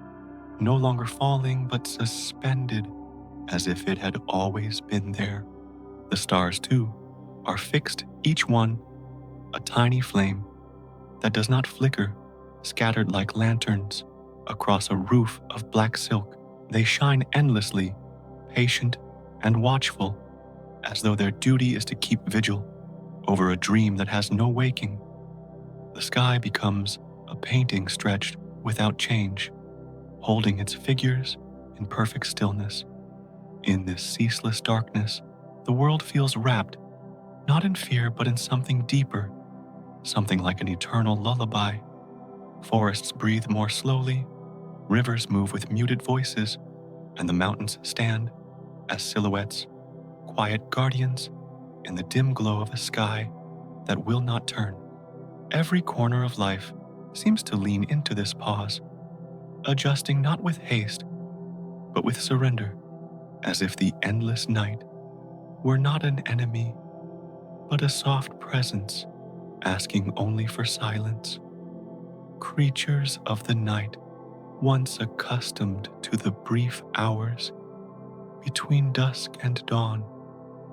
no longer falling, but suspended, as if it had always been there. The stars, too, are fixed, each one a tiny flame that does not flicker, scattered like lanterns across a roof of black silk. They shine endlessly, patient and watchful, as though their duty is to keep vigil over a dream that has no waking. The sky becomes a painting stretched without change, holding its figures in perfect stillness. In this ceaseless darkness, the world feels wrapped, not in fear but in something deeper, something like an eternal lullaby. Forests breathe more slowly, rivers move with muted voices, and the mountains stand as silhouettes, quiet guardians in the dim glow of a sky that will not turn. Every corner of life seems to lean into this pause, adjusting not with haste, but with surrender, as if the endless night were not an enemy, but a soft presence asking only for silence. Creatures of the night, once accustomed to the brief hours between dusk and dawn,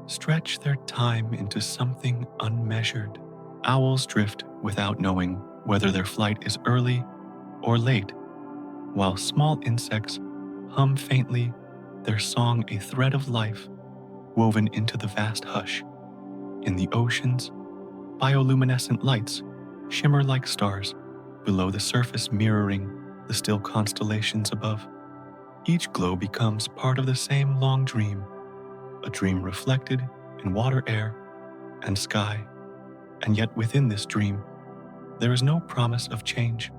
stretch their time into something unmeasured. Owls drift without knowing whether their flight is early or late, while small insects hum faintly, their song a thread of life woven into the vast hush. In the oceans, bioluminescent lights shimmer like stars below the surface, mirroring the still constellations above. Each glow becomes part of the same long dream, a dream reflected in water, air, and sky. And yet within this dream, there is no promise of change,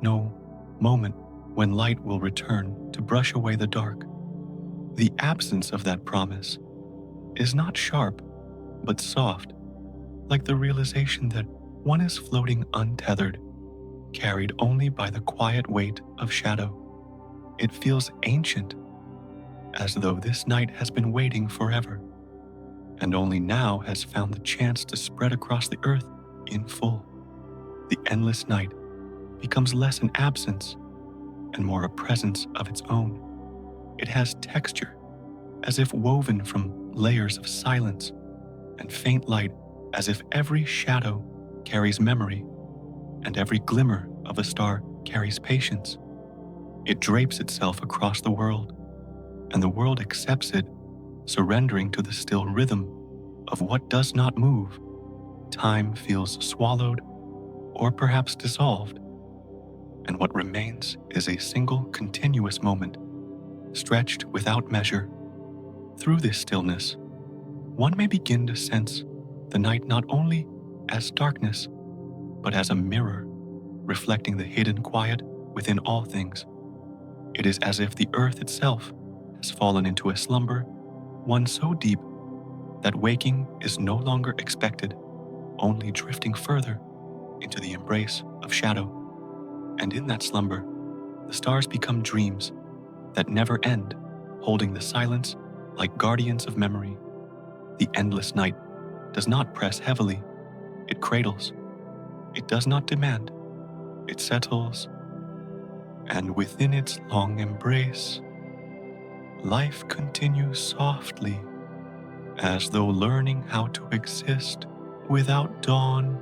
no moment when light will return to brush away the dark. The absence of that promise is not sharp, but soft, like the realization that one is floating untethered, carried only by the quiet weight of shadow. It feels ancient, as though this night has been waiting forever, and only now has found the chance to spread across the earth in full. The endless night becomes less an absence and more a presence of its own. It has texture, as if woven from layers of silence, and faint light, as if every shadow carries memory, and every glimmer of a star carries patience. It drapes itself across the world, and the world accepts it, surrendering to the still rhythm of what does not move. Time feels swallowed, or perhaps dissolved, and what remains is a single continuous moment, stretched without measure. Through this stillness, one may begin to sense the night not only as darkness, but as a mirror, reflecting the hidden quiet within all things. It is as if the earth itself has fallen into a slumber, one so deep that waking is no longer expected, only drifting further into the embrace of shadow. And in that slumber, the stars become dreams that never end, holding the silence like guardians of memory. The endless night does not press heavily, it cradles. It does not demand, it settles, and within its long embrace, life continues softly, as though learning how to exist without dawn,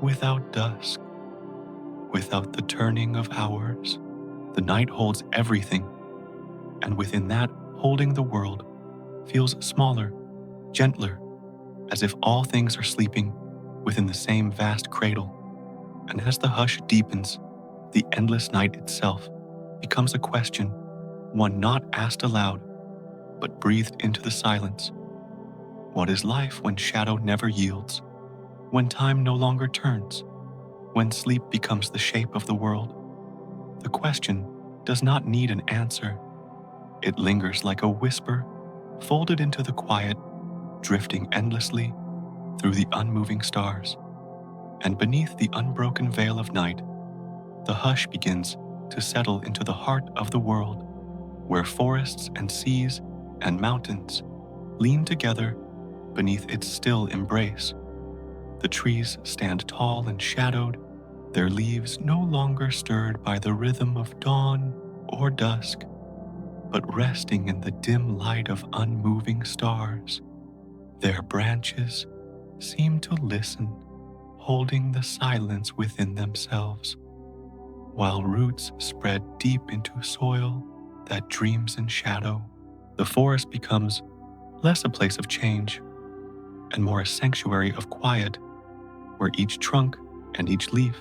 without dusk, without the turning of hours. The night holds everything, and within that, holding the world feels smaller, gentler, as if all things are sleeping within the same vast cradle. And as the hush deepens, the endless night itself becomes a question, one not asked aloud, but breathed into the silence. What is life when shadow never yields, when time no longer turns, when sleep becomes the shape of the world? The question does not need an answer. It lingers like a whisper, folded into the quiet, drifting endlessly through the unmoving stars. And beneath the unbroken veil of night, the hush begins to settle into the heart of the world, where forests and seas and mountains lean together beneath its still embrace. The trees stand tall and shadowed, their leaves no longer stirred by the rhythm of dawn or dusk, but resting in the dim light of unmoving stars. Their branches seem to listen, holding the silence within themselves, while roots spread deep into soil that dreams in shadow. The forest becomes less a place of change and more a sanctuary of quiet, where each trunk and each leaf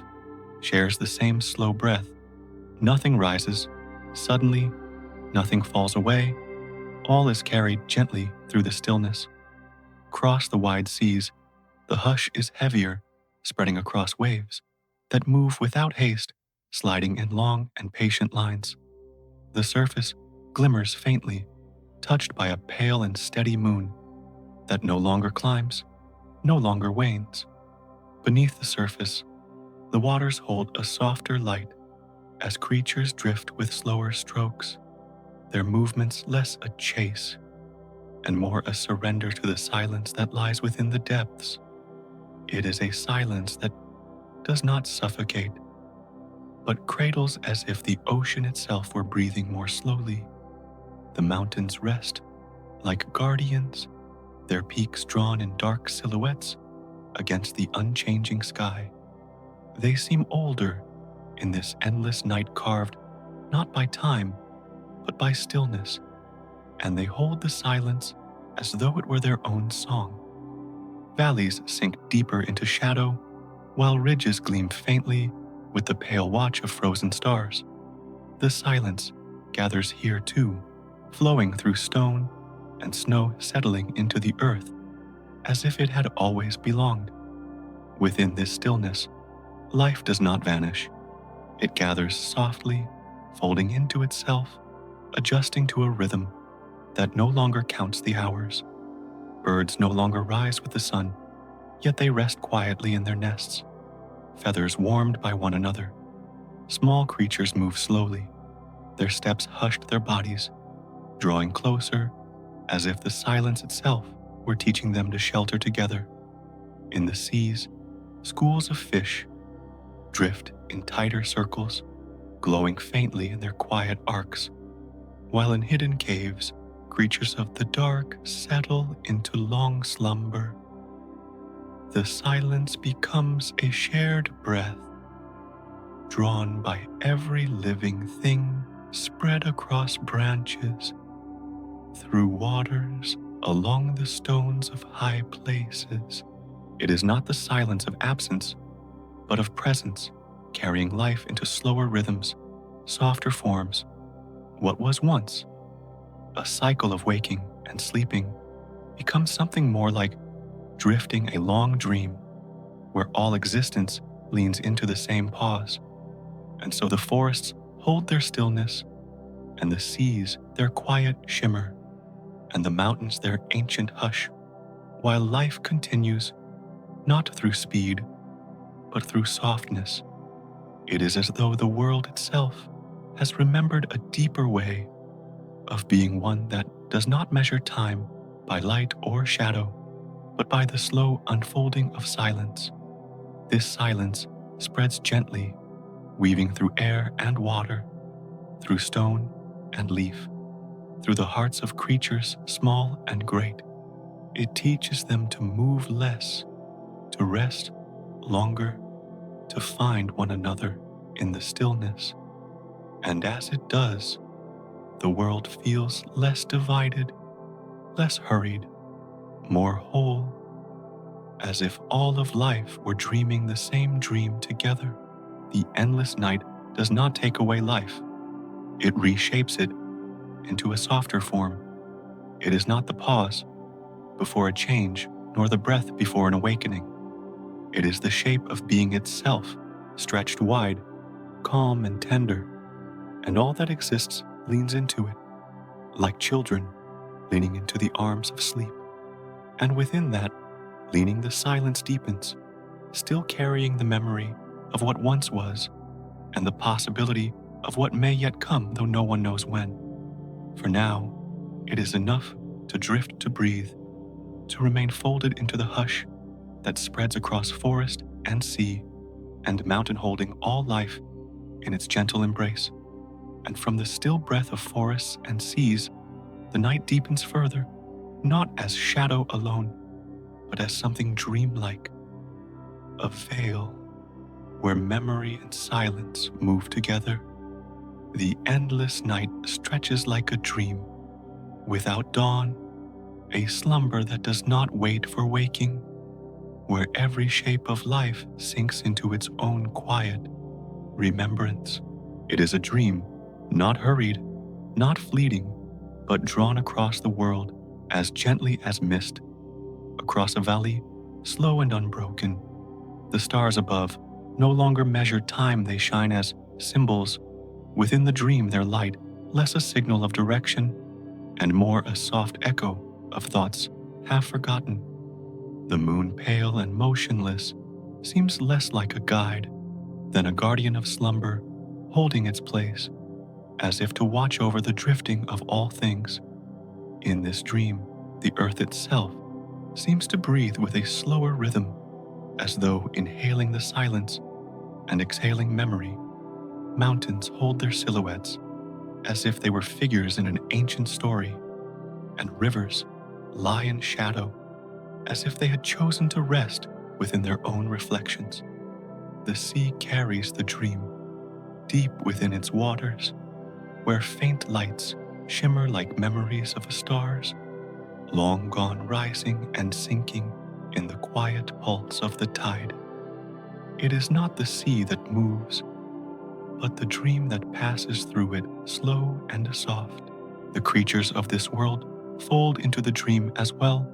shares the same slow breath. Nothing rises suddenly, nothing falls away, all is carried gently through the stillness. Across the wide seas, the hush is heavier, spreading across waves that move without haste, sliding in long and patient lines. The surface glimmers faintly, touched by a pale and steady moon that no longer climbs, no longer wanes. Beneath the surface, the waters hold a softer light as creatures drift with slower strokes, their movements less a chase and more a surrender to the silence that lies within the depths. It is a silence that does not suffocate, but cradles as if the ocean itself were breathing more slowly. The mountains rest like guardians, their peaks drawn in dark silhouettes against the unchanging sky. They seem older in this endless night, carved not by time, but by stillness, and they hold the silence as though it were their own song. Valleys sink deeper into shadow, while ridges gleam faintly with the pale watch of frozen stars. The silence gathers here too, flowing through stone and snow, settling into the earth as if it had always belonged. Within this stillness, life does not vanish. It gathers softly, folding into itself, adjusting to a rhythm that no longer counts the hours. Birds no longer rise with the sun, yet they rest quietly in their nests, feathers warmed by one another. Small creatures move slowly, their steps hushed their bodies, drawing closer as if the silence itself were teaching them to shelter together. In the seas, schools of fish drift in tighter circles, glowing faintly in their quiet arcs, while in hidden caves, creatures of the dark settle into long slumber. The silence becomes a shared breath, drawn by every living thing, spread across branches, through waters, along the stones of high places. It is not the silence of absence, but of presence, carrying life into slower rhythms, softer forms. What was once a cycle of waking and sleeping becomes something more like drifting a long dream, where all existence leans into the same pause. And so the forests hold their stillness, and the seas their quiet shimmer, and the mountains their ancient hush, while life continues, not through speed, but through softness. It is as though the world itself has remembered a deeper way of being, one that does not measure time by light or shadow, but by the slow unfolding of silence. This silence spreads gently, weaving through air and water, through stone and leaf, through the hearts of creatures small and great. It teaches them to move less, to rest longer, to find one another in the stillness. And as it does, the world feels less divided, less hurried, more whole, as if all of life were dreaming the same dream together. The endless night does not take away life. It reshapes it into a softer form. It is not the pause before a change, nor the breath before an awakening. It is the shape of being itself, stretched wide, calm and tender, and all that exists leans into it, like children leaning into the arms of sleep. And within that, leaning, the silence deepens, still carrying the memory of what once was and the possibility of what may yet come, though no one knows when. For now, it is enough to drift, to breathe, to remain folded into the hush that spreads across forest and sea and mountain, holding all life in its gentle embrace. And from the still breath of forests and seas, the night deepens further, not as shadow alone, but as something dreamlike, a veil where memory and silence move together. The endless night stretches like a dream, without dawn, a slumber that does not wait for waking, where every shape of life sinks into its own quiet remembrance. It is a dream, not hurried, not fleeting, but drawn across the world as gently as mist, across a valley, slow and unbroken. The stars above no longer measure time, they shine as symbols. Within the dream, their light, less a signal of direction and more a soft echo of thoughts half forgotten. The moon, pale and motionless, seems less like a guide than a guardian of slumber, holding its place, as if to watch over the drifting of all things. In this dream, the earth itself seems to breathe with a slower rhythm, as though inhaling the silence and exhaling memory. Mountains hold their silhouettes as if they were figures in an ancient story, and rivers lie in shadow as if they had chosen to rest within their own reflections. The sea carries the dream deep within its waters, where faint lights shimmer like memories of stars, long gone, rising and sinking in the quiet pulse of the tide. It is not the sea that moves, but the dream that passes through it, slow and soft. The creatures of this world fold into the dream as well,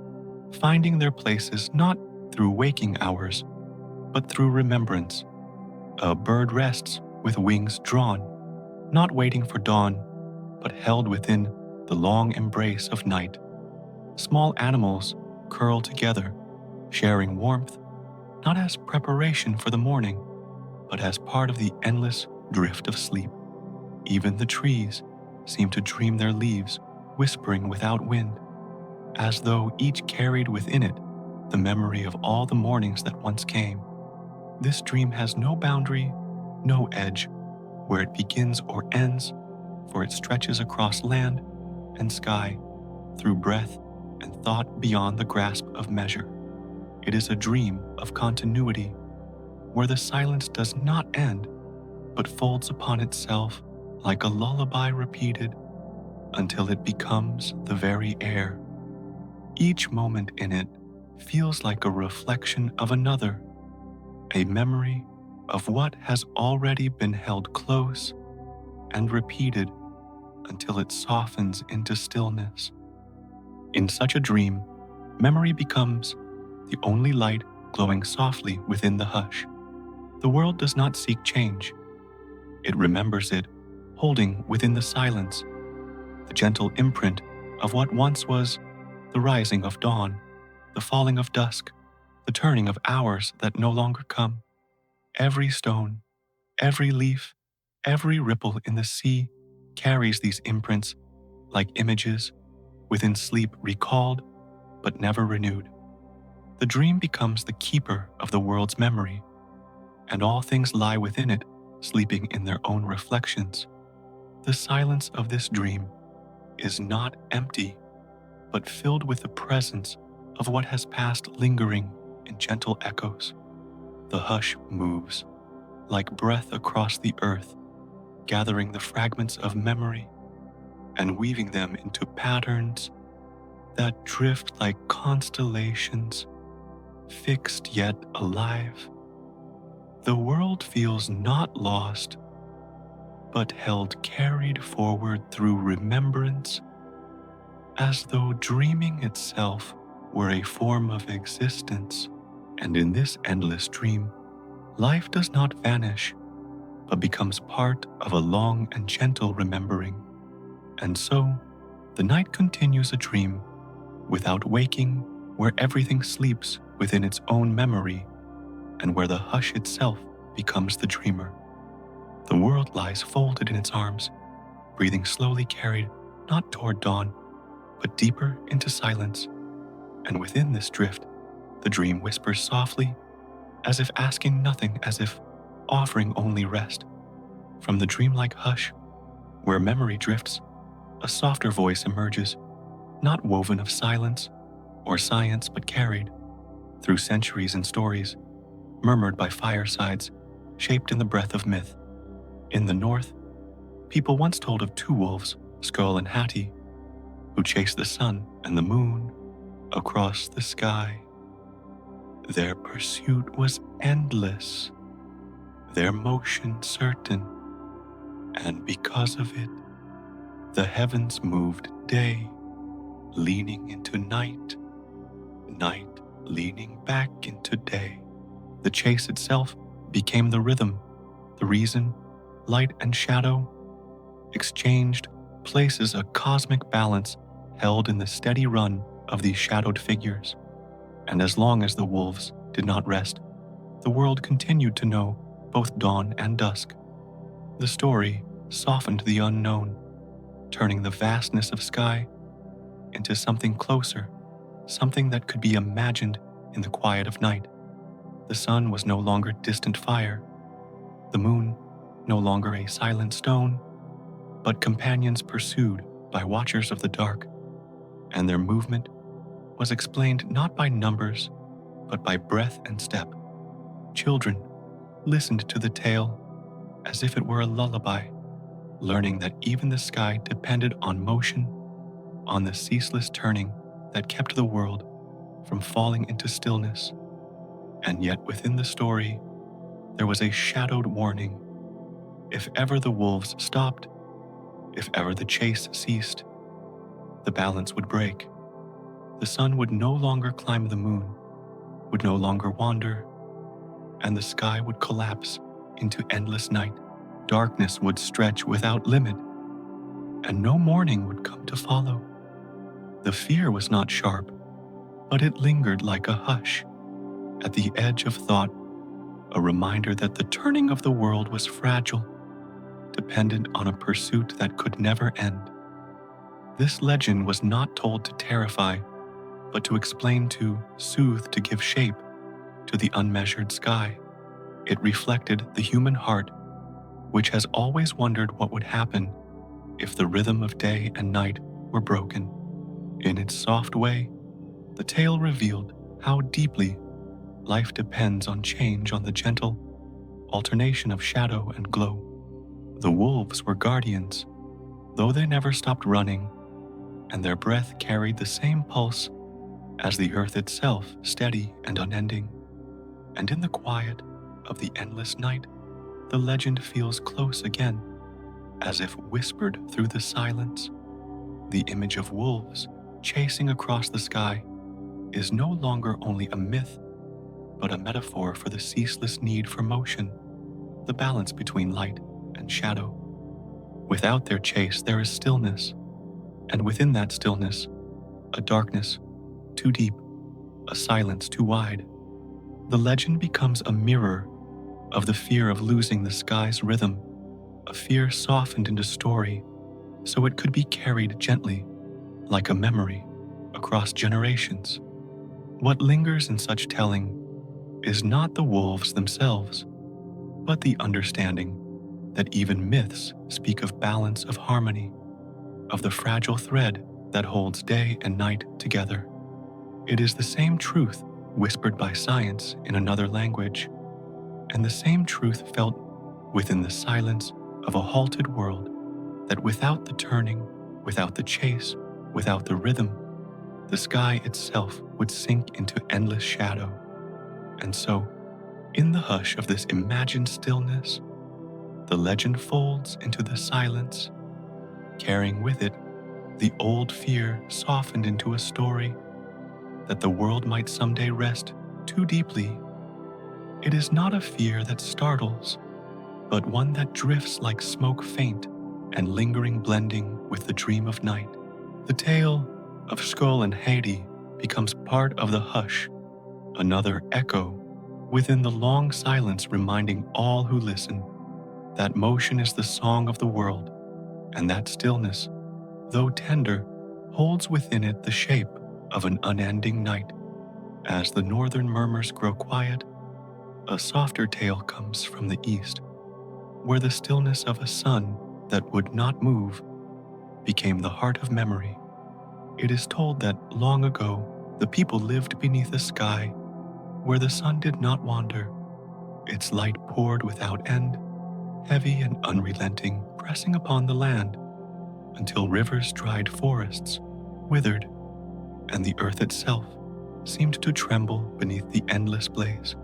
finding their places not through waking hours, but through remembrance. A bird rests with wings drawn, not waiting for dawn, but held within the long embrace of night. Small animals curl together, sharing warmth, not as preparation for the morning, but as part of the endless drift of sleep. Even the trees seem to dream, their leaves whispering without wind, as though each carried within it the memory of all the mornings that once came. This dream has no boundary, no edge, where it begins or ends, for it stretches across land and sky, through breath and thought beyond the grasp of measure. It is a dream of continuity, where the silence does not end, but folds upon itself like a lullaby repeated until it becomes the very air. Each moment in it feels like a reflection of another, a memory of what has already been held close and repeated until it softens into stillness. In such a dream, memory becomes the only light glowing softly within the hush. The world does not seek change. It remembers it, holding within the silence the gentle imprint of what once was, the rising of dawn, the falling of dusk, the turning of hours that no longer come. Every stone, every leaf, every ripple in the sea carries these imprints like images within sleep, recalled but never renewed. The dream becomes the keeper of the world's memory, and all things lie within it, sleeping in their own reflections. The silence of this dream is not empty, but filled with the presence of what has passed, lingering in gentle echoes. The hush moves, like breath across the earth, gathering the fragments of memory and weaving them into patterns that drift like constellations, fixed yet alive. The world feels not lost, but held, carried forward through remembrance, as though dreaming itself were a form of existence. And in this endless dream, life does not vanish, but becomes part of a long and gentle remembering. And so, the night continues a dream, without waking, where everything sleeps within its own memory, and where the hush itself becomes the dreamer. The world lies folded in its arms, breathing slowly, carried not toward dawn, but deeper into silence. And within this drift, the dream whispers softly, as if asking nothing, as if offering only rest. From the dreamlike hush, where memory drifts, a softer voice emerges, not woven of silence or science, but carried through centuries and stories, murmured by firesides, shaped in the breath of myth. In the north, people once told of two wolves, Skull and Hattie, who chased the sun and the moon across the sky. Their pursuit was endless, their motion certain, and because of it, the heavens moved day, leaning into night, night leaning back into day. The chase itself became the rhythm, the reason light and shadow exchanged places, a cosmic balance held in the steady run of these shadowed figures. And as long as the wolves did not rest, the world continued to know both dawn and dusk. The story softened the unknown, turning the vastness of sky into something closer, something that could be imagined in the quiet of night. The sun was no longer distant fire, the moon no longer a silent stone, but companions pursued by watchers of the dark, and their movement was explained not by numbers, but by breath and step. Children listened to the tale as if it were a lullaby, learning that even the sky depended on motion, on the ceaseless turning that kept the world from falling into stillness. And yet within the story, there was a shadowed warning. If ever the wolves stopped, if ever the chase ceased, the balance would break. The sun would no longer climb the moon, would no longer wander, and the sky would collapse into endless night. Darkness would stretch without limit, and no morning would come to follow. The fear was not sharp, but it lingered like a hush at the edge of thought, a reminder that the turning of the world was fragile, dependent on a pursuit that could never end. This legend was not told to terrify, but to explain, to soothe, to give shape to the unmeasured sky. It reflected the human heart, which has always wondered what would happen if the rhythm of day and night were broken. In its soft way, the tale revealed how deeply life depends on change, on the gentle alternation of shadow and glow. The wolves were guardians, though they never stopped running, and their breath carried the same pulse as the earth itself, steady and unending. And in the quiet of the endless night, the legend feels close again, as if whispered through the silence. The image of wolves chasing across the sky is no longer only a myth, but a metaphor for the ceaseless need for motion, the balance between light and shadow. Without their chase, there is stillness, and within that stillness, a darkness too deep, a silence too wide. The legend becomes a mirror of the fear of losing the sky's rhythm, a fear softened into story so it could be carried gently, like a memory, across generations. What lingers in such telling is not the wolves themselves, but the understanding that even myths speak of balance, of harmony, of the fragile thread that holds day and night together. It is the same truth whispered by science in another language, and the same truth felt within the silence of a halted world, that without the turning, without the chase, without the rhythm, the sky itself would sink into endless shadow. And so, in the hush of this imagined stillness, the legend folds into the silence, carrying with it the old fear softened into a story that the world might someday rest too deeply. It is not a fear that startles, but one that drifts like smoke faint and lingering, blending with the dream of night. The tale of Skull and Haiti becomes part of the hush, another echo within the long silence, reminding all who listen that motion is the song of the world, and that stillness, though tender, holds within it the shape of an unending night. As the northern murmurs grow quiet, a softer tale comes from the east, where the stillness of a sun that would not move became the heart of memory. It is told that long ago the people lived beneath a sky where the sun did not wander. Its light poured without end, heavy and unrelenting, pressing upon the land until rivers dried, forests withered, and the earth itself seemed to tremble beneath the endless blaze.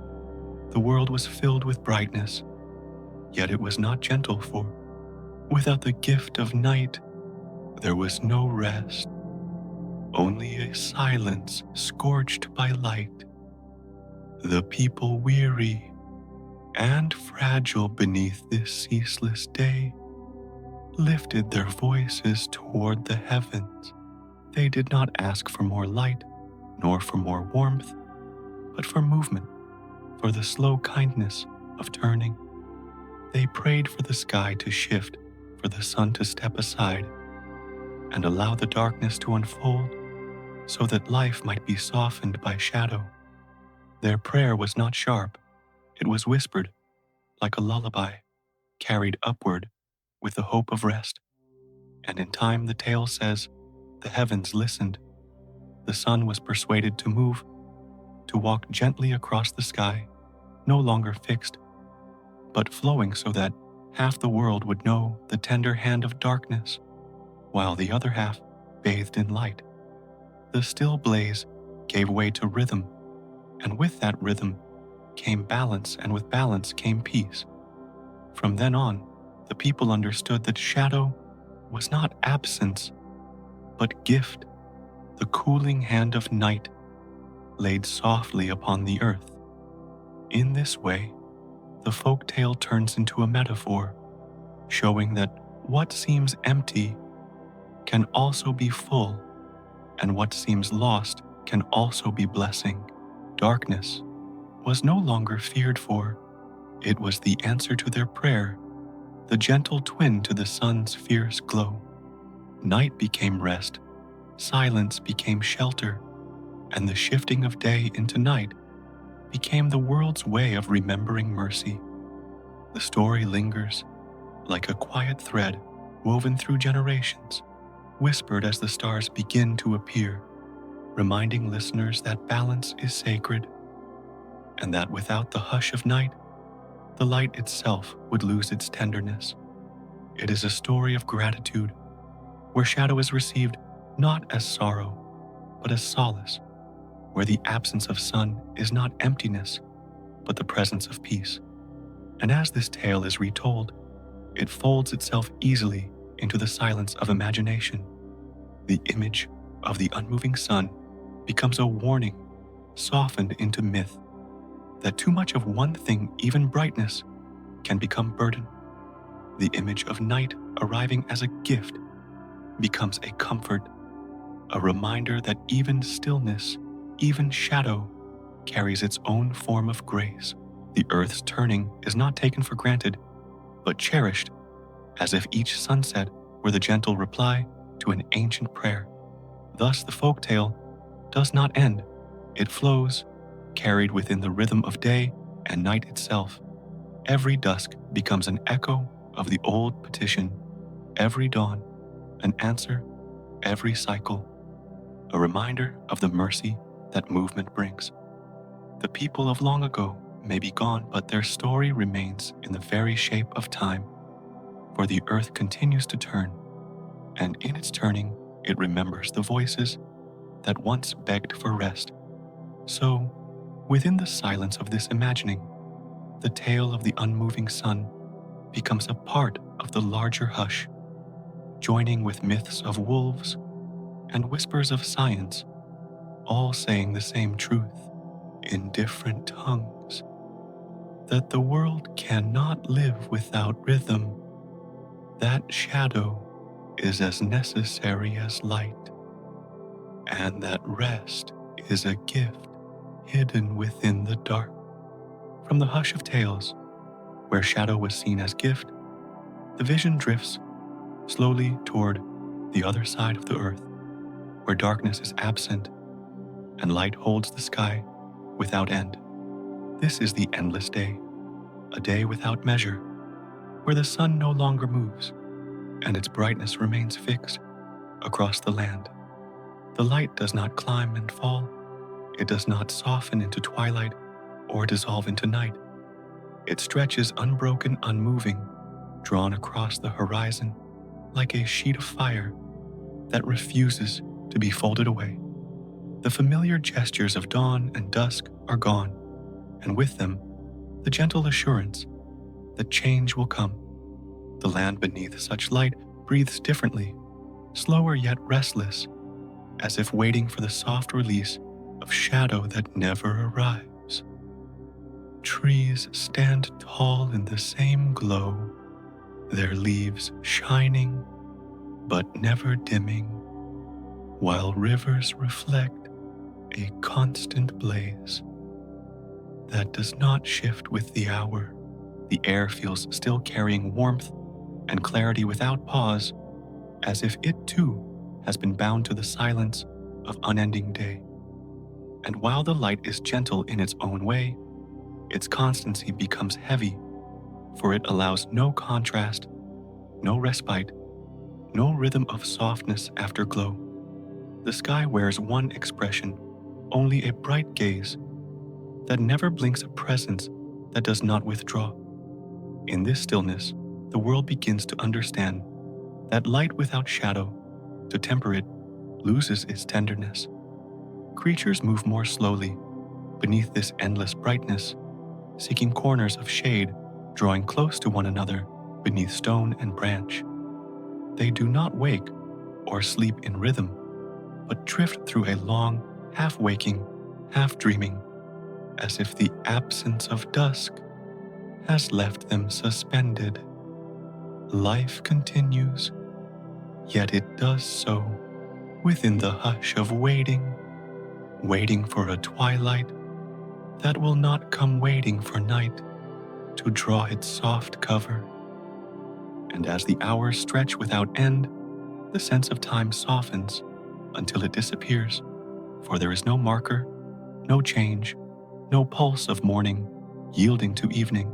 The world was filled with brightness, yet it was not gentle, for without the gift of night, there was no rest, only a silence scorched by light. The people, weary and fragile beneath this ceaseless day, lifted their voices toward the heavens. They did not ask for more light, nor for more warmth, but for movement, for the slow kindness of turning. They prayed for the sky to shift, for the sun to step aside, and allow the darkness to unfold, so that life might be softened by shadow. Their prayer was not sharp, it was whispered, like a lullaby, carried upward with the hope of rest. And in time, the tale says, the heavens listened. The sun was persuaded to move, to walk gently across the sky, no longer fixed, but flowing so that half the world would know the tender hand of darkness, while the other half bathed in light. The still blaze gave way to rhythm, and with that rhythm came balance, and with balance came peace. From then on, the people understood that shadow was not absence, but gift, the cooling hand of night laid softly upon the earth. In this way, the folk tale turns into a metaphor, showing that what seems empty can also be full, and what seems lost can also be blessing. Darkness was no longer feared for. It was the answer to their prayer, the gentle twin to the sun's fierce glow. Night became rest, silence became shelter, and the shifting of day into night became the world's way of remembering mercy. The story lingers like a quiet thread woven through generations, whispered as the stars begin to appear, reminding listeners that balance is sacred, and that without the hush of night, the light itself would lose its tenderness. It is a story of gratitude, where shadow is received not as sorrow, but as solace, where the absence of sun is not emptiness, but the presence of peace. And as this tale is retold, it folds itself easily into the silence of imagination. The image of the unmoving sun becomes a warning, softened into myth, that too much of one thing, even brightness, can become burden. The image of night arriving as a gift becomes a comfort, a reminder that even stillness, even shadow, carries its own form of grace. The earth's turning is not taken for granted, but cherished, as if each sunset were the gentle reply to an ancient prayer. Thus the folk tale does not end, It flows, carried within the rhythm of day and night itself. Every dusk becomes an echo of the old petition, every dawn an answer, every cycle a reminder of the mercy that movement brings. The people of long ago may be gone, but their story remains in the very shape of time, for the earth continues to turn, and in its turning, it remembers the voices that once begged for rest. So, within the silence of this imagining, the tale of the unmoving sun becomes a part of the larger hush, joining with myths of wolves and whispers of science, all saying the same truth in different tongues, that the world cannot live without rhythm, that shadow is as necessary as light, and that rest is a gift hidden within the dark. From the hush of tales, where shadow was seen as gift, the vision drifts slowly toward the other side of the earth, where darkness is absent and light holds the sky without end. This is the endless day, a day without measure, where the sun no longer moves and its brightness remains fixed across the land. The light does not climb and fall, it does not soften into twilight or dissolve into night. It stretches unbroken, unmoving, drawn across the horizon like a sheet of fire that refuses to be folded away. The familiar gestures of dawn and dusk are gone, and with them, the gentle assurance that change will come. The land beneath such light breathes differently, slower yet restless, as if waiting for the soft release of shadow that never arrives. Trees stand tall in the same glow, their leaves shining but never dimming, while rivers reflect a constant blaze that does not shift with the hour. The air feels still carrying warmth and clarity without pause, as if it too has been bound to the silence of unending day. And while the light is gentle in its own way, its constancy becomes heavy, for it allows no contrast, no respite, no rhythm of softness after glow. The sky wears one expression, only a bright gaze that never blinks, a presence that does not withdraw. In this stillness, the world begins to understand that light without shadow, to temper it, loses its tenderness. Creatures move more slowly beneath this endless brightness, seeking corners of shade, drawing close to one another beneath stone and branch. They do not wake or sleep in rhythm, but drift through a long, half-waking, half-dreaming, as if the absence of dusk has left them suspended. Life continues, yet it does so within the hush of waiting, waiting for a twilight that will not come, waiting for night to draw its soft cover. And as the hours stretch without end, the sense of time softens until it disappears, for there is no marker, no change, no pulse of morning yielding to evening.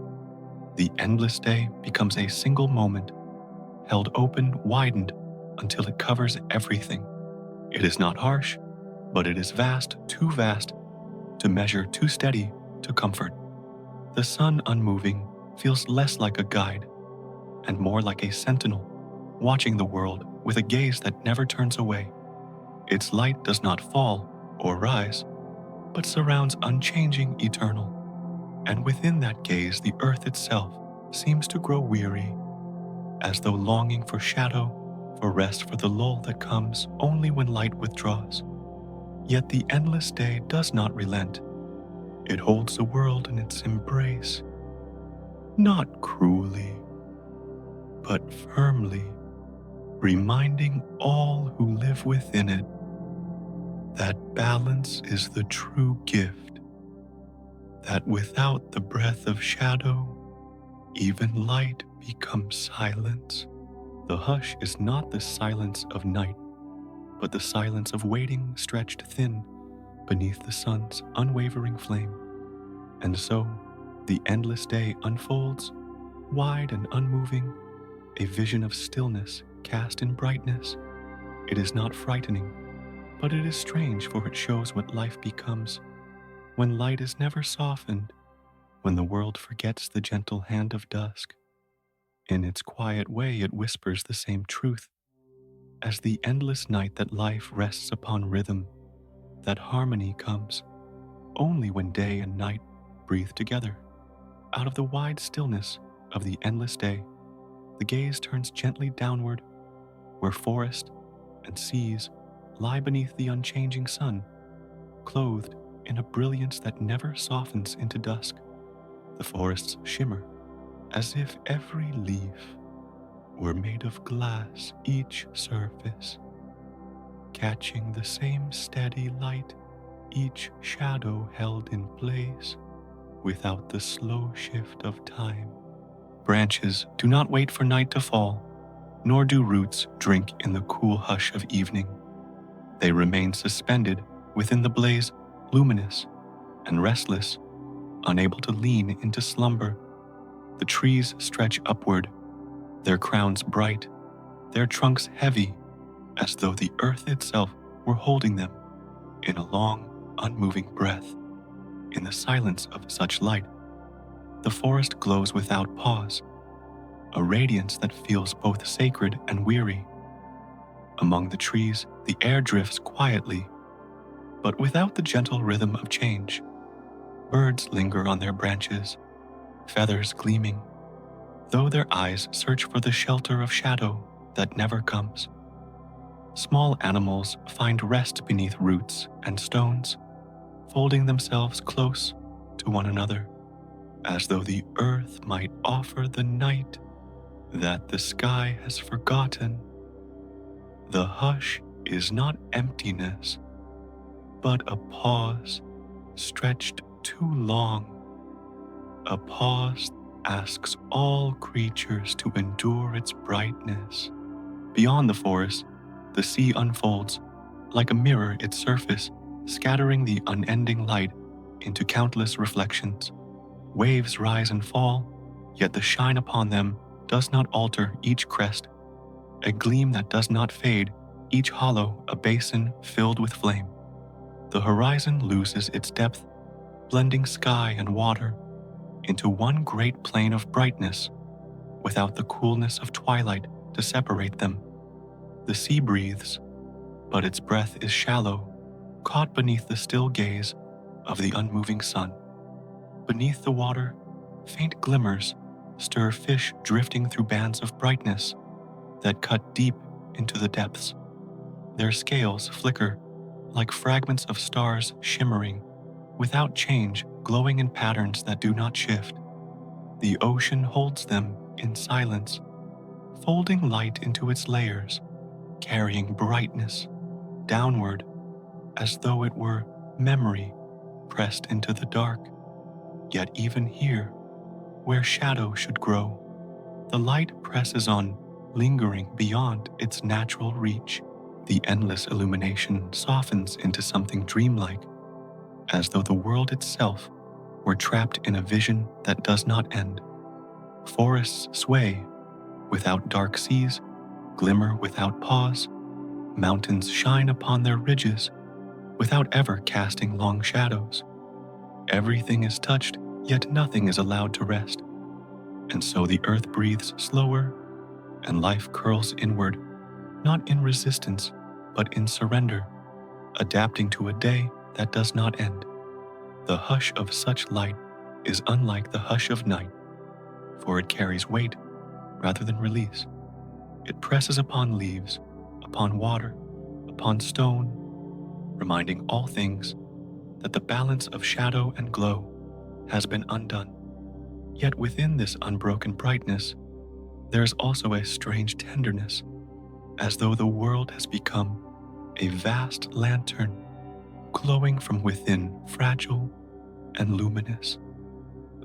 The endless day becomes a single moment, held open, widened, until it covers everything. It is not harsh, but it is vast, too vast to measure, too steady to comfort. The sun, unmoving, feels less like a guide and more like a sentinel, watching the world with a gaze that never turns away. Its light does not fall or rise, but surrounds unchanging, eternal. And within that gaze, the earth itself seems to grow weary, as though longing for shadow, for rest, for the lull that comes only when light withdraws. Yet the endless day does not relent. It holds the world in its embrace, not cruelly, but firmly, reminding all who live within it that balance is the true gift, that without the breath of shadow, even light becomes silence. The hush is not the silence of night, but the silence of waiting stretched thin, beneath the sun's unwavering flame. And so, the endless day unfolds, wide and unmoving, a vision of stillness cast in brightness. It is not frightening, but it is strange, for it shows what life becomes when light is never softened, when the world forgets the gentle hand of dusk. In its quiet way, it whispers the same truth as the endless night, that life rests upon rhythm, that harmony comes only when day and night breathe together. Out of the wide stillness of the endless day, the gaze turns gently downward, where forest and seas lie beneath the unchanging sun, clothed in a brilliance that never softens into dusk. The forests shimmer as if every leaf were made of glass, each surface catching the same steady light, each shadow held in place without the slow shift of time. Branches do not wait for night to fall, nor do roots drink in the cool hush of evening. They remain suspended within the blaze, luminous and restless, unable to lean into slumber. The trees stretch upward, their crowns bright, their trunks heavy, as though the earth itself were holding them in a long, unmoving breath. In the silence of such light, the forest glows without pause, a radiance that feels both sacred and weary. Among the trees, the air drifts quietly, but without the gentle rhythm of change. Birds linger on their branches, feathers gleaming, though their eyes search for the shelter of shadow that never comes. Small animals find rest beneath roots and stones, folding themselves close to one another, as though the earth might offer the night that the sky has forgotten. The hush is not emptiness, but a pause stretched too long. A pause asks all creatures to endure its brightness. Beyond the forest, the sea unfolds like a mirror, its surface scattering the unending light into countless reflections. Waves rise and fall, yet the shine upon them does not alter each crest, a gleam that does not fade, each hollow a basin filled with flame. The horizon loses its depth, blending sky and water into one great plain of brightness, without the coolness of twilight to separate them. The sea breathes, but its breath is shallow, caught beneath the still gaze of the unmoving sun. Beneath the water, faint glimmers stir, fish drifting through bands of brightness that cut deep into the depths. Their scales flicker like fragments of stars shimmering, without change, glowing in patterns that do not shift. The ocean holds them in silence, folding light into its layers, carrying brightness downward as though it were memory pressed into the dark. Yet even here, where shadow should grow, the light presses on, lingering beyond its natural reach. The endless illumination softens into something dreamlike, as though the world itself were trapped in a vision that does not end. Forests sway without dark seas, glimmer without pause. Mountains shine upon their ridges without ever casting long shadows. Everything is touched, yet nothing is allowed to rest. And so the earth breathes slower, and life curls inward, not in resistance, but in surrender, adapting to a day that does not end. The hush of such light is unlike the hush of night, for it carries weight rather than release. It presses upon leaves, upon water, upon stone, reminding all things that the balance of shadow and glow has been undone. Yet within this unbroken brightness, there is also a strange tenderness, as though the world has become a vast lantern, glowing from within, fragile and luminous.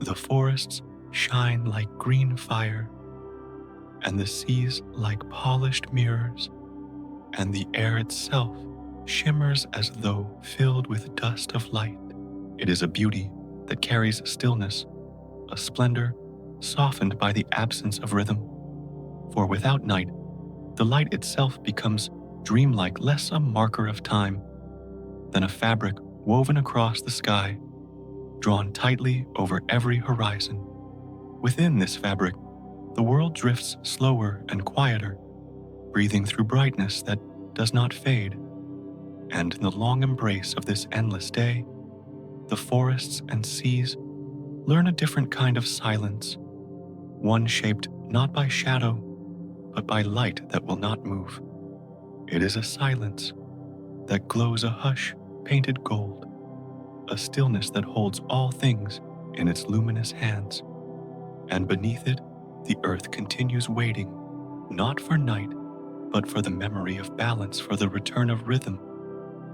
The forests shine like green fire, and the seas like polished mirrors, and the air itself shimmers as though filled with dust of light. It is a beauty that carries stillness, a splendor softened by the absence of rhythm. For without night, the light itself becomes dreamlike, less a marker of time than a fabric woven across the sky, drawn tightly over every horizon. Within this fabric, the world drifts slower and quieter, breathing through brightness that does not fade. And in the long embrace of this endless day, the forests and seas learn a different kind of silence, one shaped not by shadow, but by light that will not move. It is a silence that glows a hush painted gold, a stillness that holds all things in its luminous hands. And beneath it, the earth continues waiting, not for night, but for the memory of balance, for the return of rhythm,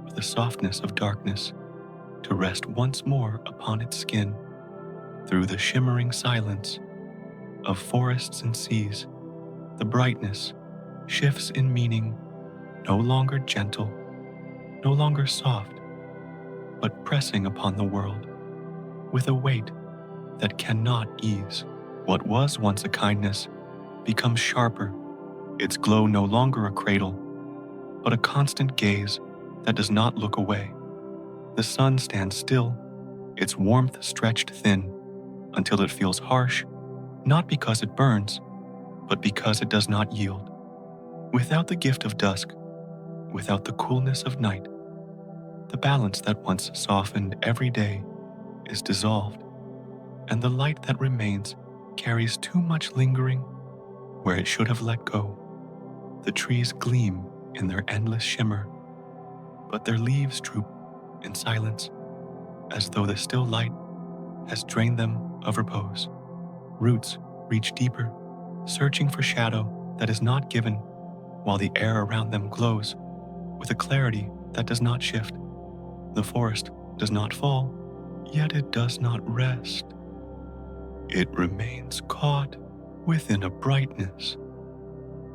for the softness of darkness, to rest once more upon its skin. Through the shimmering silence of forests and seas, the brightness shifts in meaning, no longer gentle, no longer soft, but pressing upon the world with a weight that cannot ease. What was once a kindness becomes sharper, its glow no longer a cradle, but a constant gaze that does not look away. The sun stands still, its warmth stretched thin, until it feels harsh, not because it burns, but because it does not yield. Without the gift of dusk, without the coolness of night, the balance that once softened every day is dissolved, and the light that remains carries too much lingering where it should have let go. The trees gleam in their endless shimmer, but their leaves droop in silence, as though the still light has drained them of repose. Roots reach deeper, searching for shadow that is not given, while the air around them glows with a clarity that does not shift. The forest does not fall, yet it does not rest. It remains caught within a brightness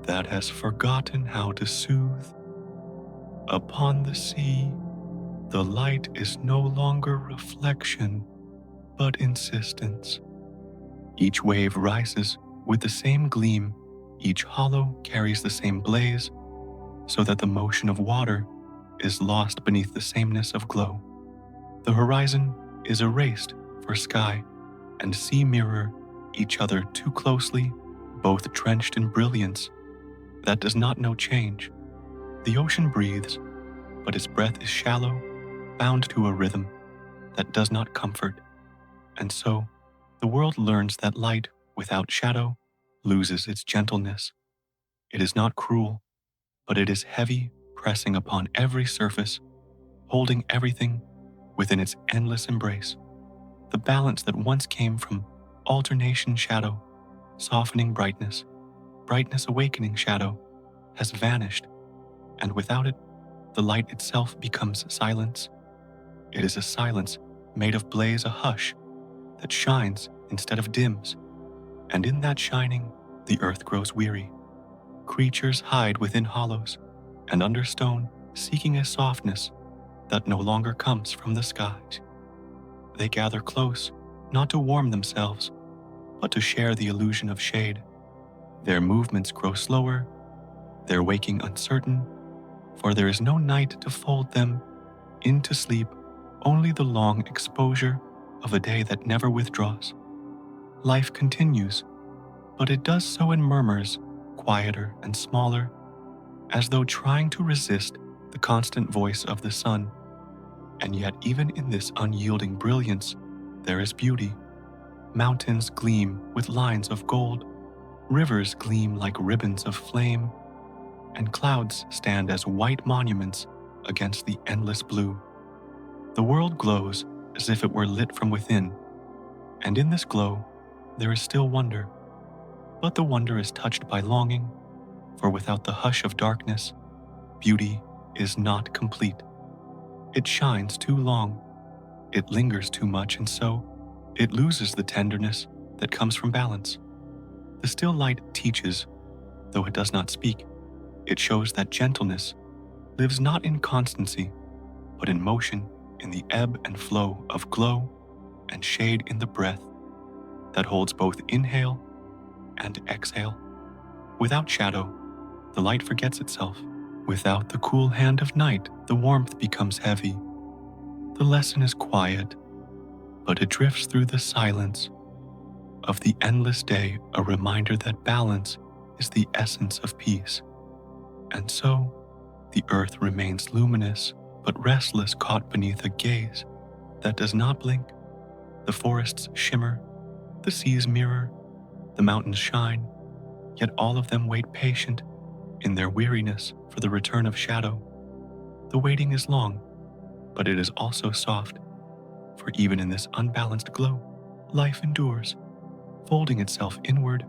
that has forgotten how to soothe. Upon the sea, the light is no longer reflection, but insistence. Each wave rises with the same gleam, each hollow carries the same blaze, so that the motion of water is lost beneath the sameness of glow. The horizon is erased for sky and sea mirror each other too closely, both drenched in brilliance that does not know change. The ocean breathes, but its breath is shallow, bound to a rhythm that does not comfort. And so, the world learns that light without shadow loses its gentleness. It is not cruel, but it is heavy, pressing upon every surface, holding everything within its endless embrace. The balance that once came from alternation shadow, softening brightness, brightness awakening shadow, has vanished, and without it, the light itself becomes silence. It is a silence made of blaze, a hush that shines instead of dims, and in that shining, the earth grows weary. Creatures hide within hollows and under stone, seeking a softness that no longer comes from the skies. They gather close, not to warm themselves, but to share the illusion of shade. Their movements grow slower, their waking uncertain, for there is no night to fold them into sleep, only the long exposure of a day that never withdraws. Life continues, but it does so in murmurs, quieter and smaller, as though trying to resist the constant voice of the sun. And yet even in this unyielding brilliance, there is beauty. Mountains gleam with lines of gold, rivers gleam like ribbons of flame, and clouds stand as white monuments against the endless blue. The world glows as if it were lit from within, and in this glow there is still wonder. But the wonder is touched by longing, for without the hush of darkness, beauty is not complete. It shines too long, it lingers too much, and so it loses the tenderness that comes from balance. The still light teaches, though it does not speak. It shows that gentleness lives not in constancy, but in motion, in the ebb and flow of glow and shade in the breath that holds both inhale and exhale. Without shadow, the light forgets itself. Without the cool hand of night, the warmth becomes heavy. The lesson is quiet, but it drifts through the silence of the endless day, a reminder that balance is the essence of peace. And so, the earth remains luminous, but restless, caught beneath a gaze that does not blink. The forests shimmer, the seas mirror, the mountains shine, yet all of them wait patient in their weariness for the return of shadow. The waiting is long, but it is also soft, for even in this unbalanced glow, life endures, folding itself inward,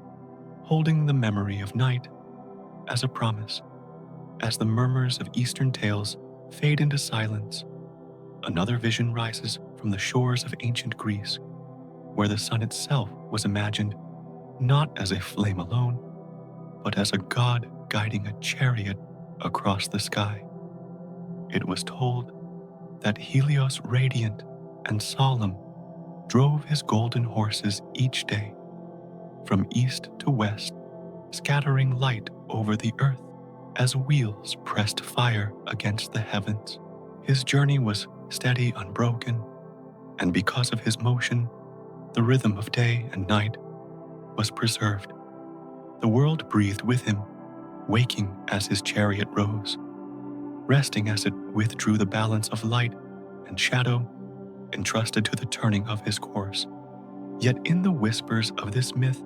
holding the memory of night as a promise. As the murmurs of Eastern tales fade into silence, another vision rises from the shores of ancient Greece, where the sun itself was imagined not as a flame alone, but as a god guiding a chariot across the sky. It was told that Helios, radiant and solemn, drove his golden horses each day, from east to west, scattering light over the earth as wheels pressed fire against the heavens. His journey was steady, unbroken, and because of his motion, the rhythm of day and night was preserved. The world breathed with him, waking as his chariot rose, resting as it withdrew the balance of light and shadow, entrusted to the turning of his course. Yet in the whispers of this myth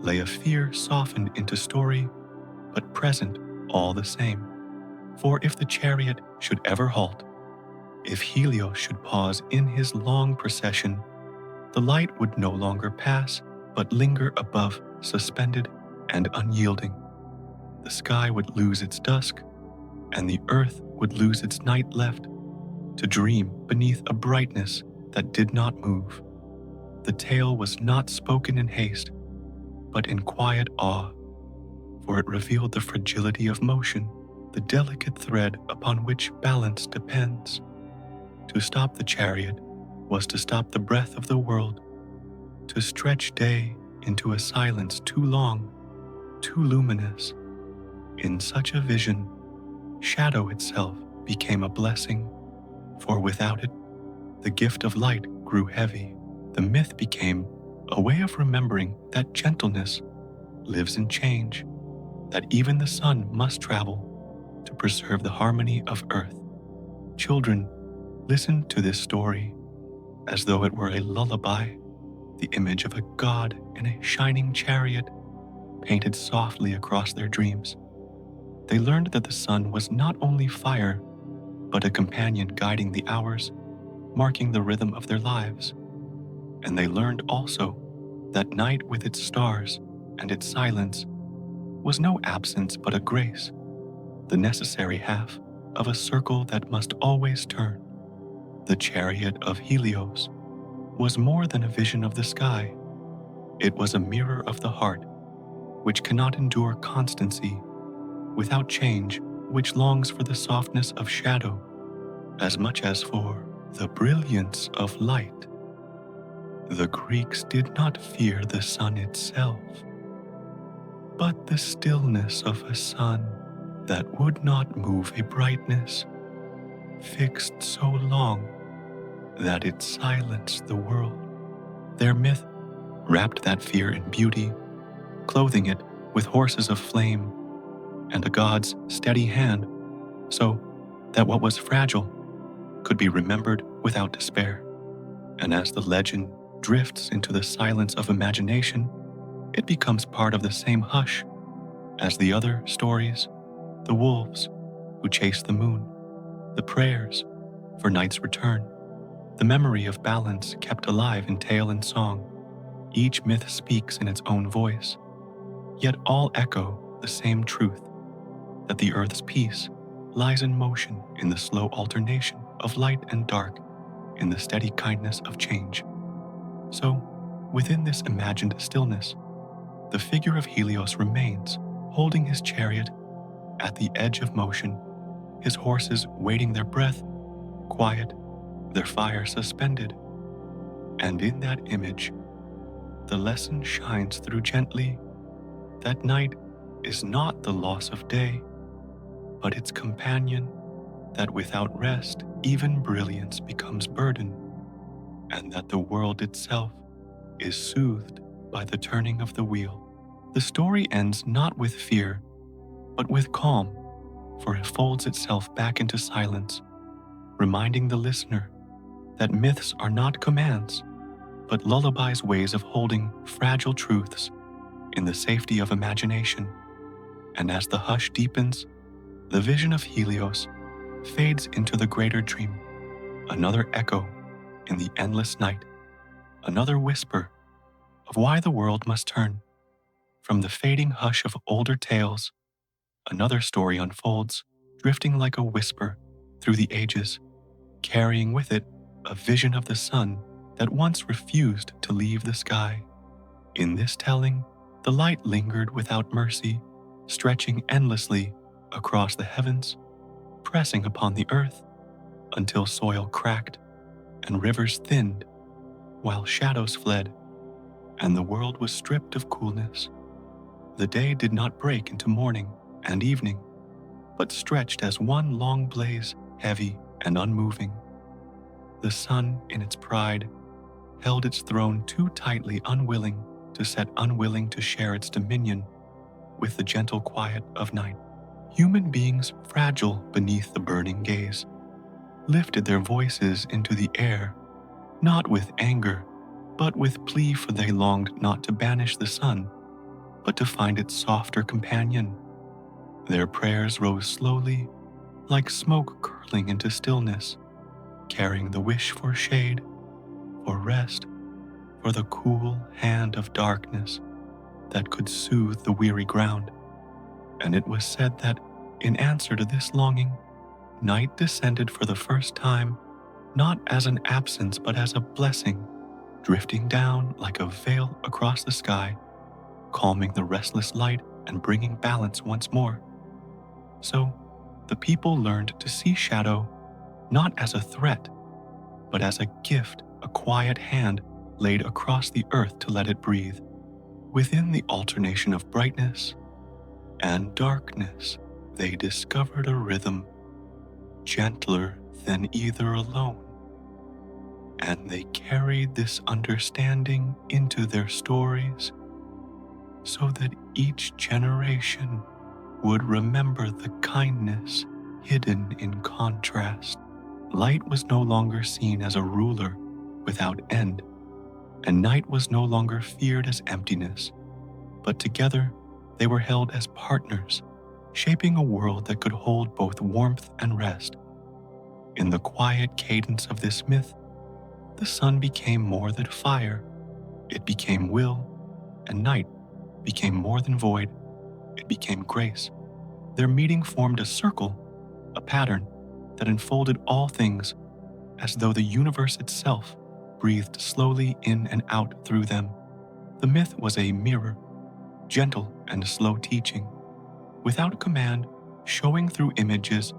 lay a fear softened into story, but present all the same. For if the chariot should ever halt, if Helios should pause in his long procession, the light would no longer pass, but linger above, suspended and unyielding. The sky would lose its dusk, and the earth would lose its night, left to dream beneath a brightness that did not move. The tale was not spoken in haste, but in quiet awe, for it revealed the fragility of motion, the delicate thread upon which balance depends. To stop the chariot was to stop the breath of the world, to stretch day into a silence too long, too luminous. In such a vision, shadow itself became a blessing, for without it, the gift of light grew heavy. The myth became a way of remembering that gentleness lives in change, that even the sun must travel to preserve the harmony of earth. Children, listen to this story as though it were a lullaby, the image of a god in a shining chariot painted softly across their dreams. They learned that the sun was not only fire, but a companion guiding the hours, marking the rhythm of their lives. And they learned also that night with its stars and its silence was no absence but a grace, the necessary half of a circle that must always turn. The chariot of Helios was more than a vision of the sky. It was a mirror of the heart, which cannot endure constancy, without change, which longs for the softness of shadow as much as for the brilliance of light. The Greeks did not fear the sun itself, but the stillness of a sun that would not move, a brightness fixed so long that it silenced the world. Their myth wrapped that fear in beauty, clothing it with horses of flame and a god's steady hand, so that what was fragile could be remembered without despair. And as the legend drifts into the silence of imagination, it becomes part of the same hush as the other stories, the wolves who chase the moon, the prayers for night's return, the memory of balance kept alive in tale and song. Each myth speaks in its own voice, yet all echo the same truth, that the earth's peace lies in motion, in the slow alternation of light and dark, in the steady kindness of change. So, within this imagined stillness, the figure of Helios remains, holding his chariot at the edge of motion, his horses waiting their breath, quiet, their fire suspended. And in that image, the lesson shines through gently that night is not the loss of day, but its companion, that without rest, even brilliance becomes burden, and that the world itself is soothed by the turning of the wheel. The story ends not with fear, but with calm, for it folds itself back into silence, reminding the listener that myths are not commands, but lullabies, ways of holding fragile truths in the safety of imagination. And as the hush deepens, the vision of Helios fades into the greater dream, another echo in the endless night, another whisper of why the world must turn. From the fading hush of older tales, another story unfolds, drifting like a whisper through the ages, carrying with it a vision of the sun that once refused to leave the sky. In this telling, the light lingered without mercy, stretching endlessly across the heavens, pressing upon the earth until soil cracked and rivers thinned, while shadows fled and the world was stripped of coolness. The day did not break into morning and evening, but stretched as one long blaze, heavy and unmoving. The sun, in its pride, held its throne too tightly, unwilling to set, unwilling to share its dominion with the gentle quiet of night. Human beings, fragile beneath the burning gaze, lifted their voices into the air, not with anger, but with plea, for they longed not to banish the sun, but to find its softer companion. Their prayers rose slowly, like smoke curling into stillness, carrying the wish for shade, for rest, for the cool hand of darkness that could soothe the weary ground. And it was said that, in answer to this longing, night descended for the first time, not as an absence but as a blessing, drifting down like a veil across the sky, calming the restless light and bringing balance once more. So, the people learned to see shadow not as a threat, but as a gift, a quiet hand laid across the earth to let it breathe. Within the alternation of brightness and darkness, they discovered a rhythm gentler than either alone. And they carried this understanding into their stories so that each generation would remember the kindness hidden in contrast. Light was no longer seen as a ruler without end, and night was no longer feared as emptiness, but together they were held as partners, shaping a world that could hold both warmth and rest. In the quiet cadence of this myth, the sun became more than fire, it became will, and night became more than void, it became grace. Their meeting formed a circle, a pattern that enfolded all things, as though the universe itself breathed slowly in and out through them. The myth was a mirror, gentle and slow teaching, without command, showing through images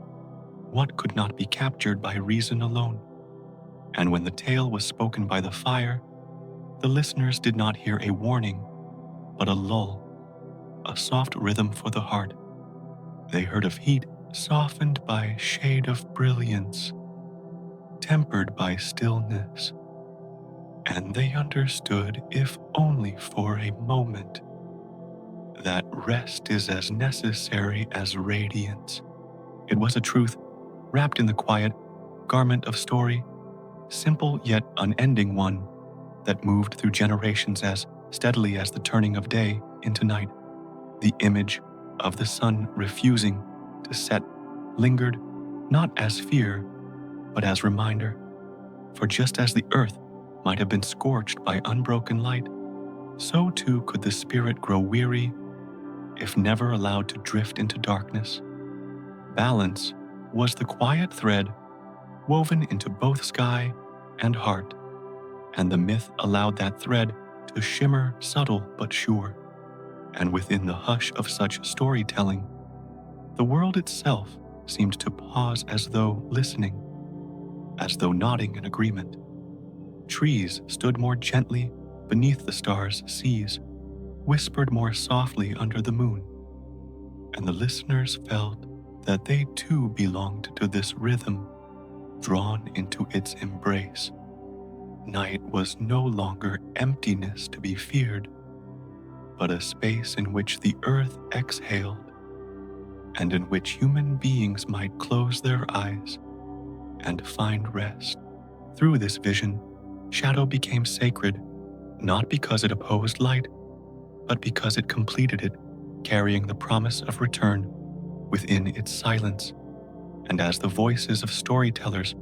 what could not be captured by reason alone. And when the tale was spoken by the fire, the listeners did not hear a warning, but a lull, a soft rhythm for the heart. They heard of heat softened by shade of brilliance, tempered by stillness, and they understood, if only for a moment, that rest is as necessary as radiance. It was a truth wrapped in the quiet garment of story, simple yet unending one, that moved through generations as steadily as the turning of day into night. The image of the sun refusing to set lingered not as fear, but as reminder. For just as the earth might have been scorched by unbroken light, so too could the spirit grow weary if never allowed to drift into darkness. Balance was the quiet thread woven into both sky and heart, and the myth allowed that thread to shimmer subtle but sure. And within the hush of such storytelling, the world itself seemed to pause as though listening, as though nodding in agreement. Trees stood more gently beneath the stars' seas, whispered more softly under the moon, and the listeners felt that they too belonged to this rhythm, drawn into its embrace. Night was no longer emptiness to be feared, but a space in which the earth exhaled, and in which human beings might close their eyes and find rest. Through this vision, shadow became sacred, not because it opposed light, but because it completed it, carrying the promise of return within its silence. And as the voices of storytellers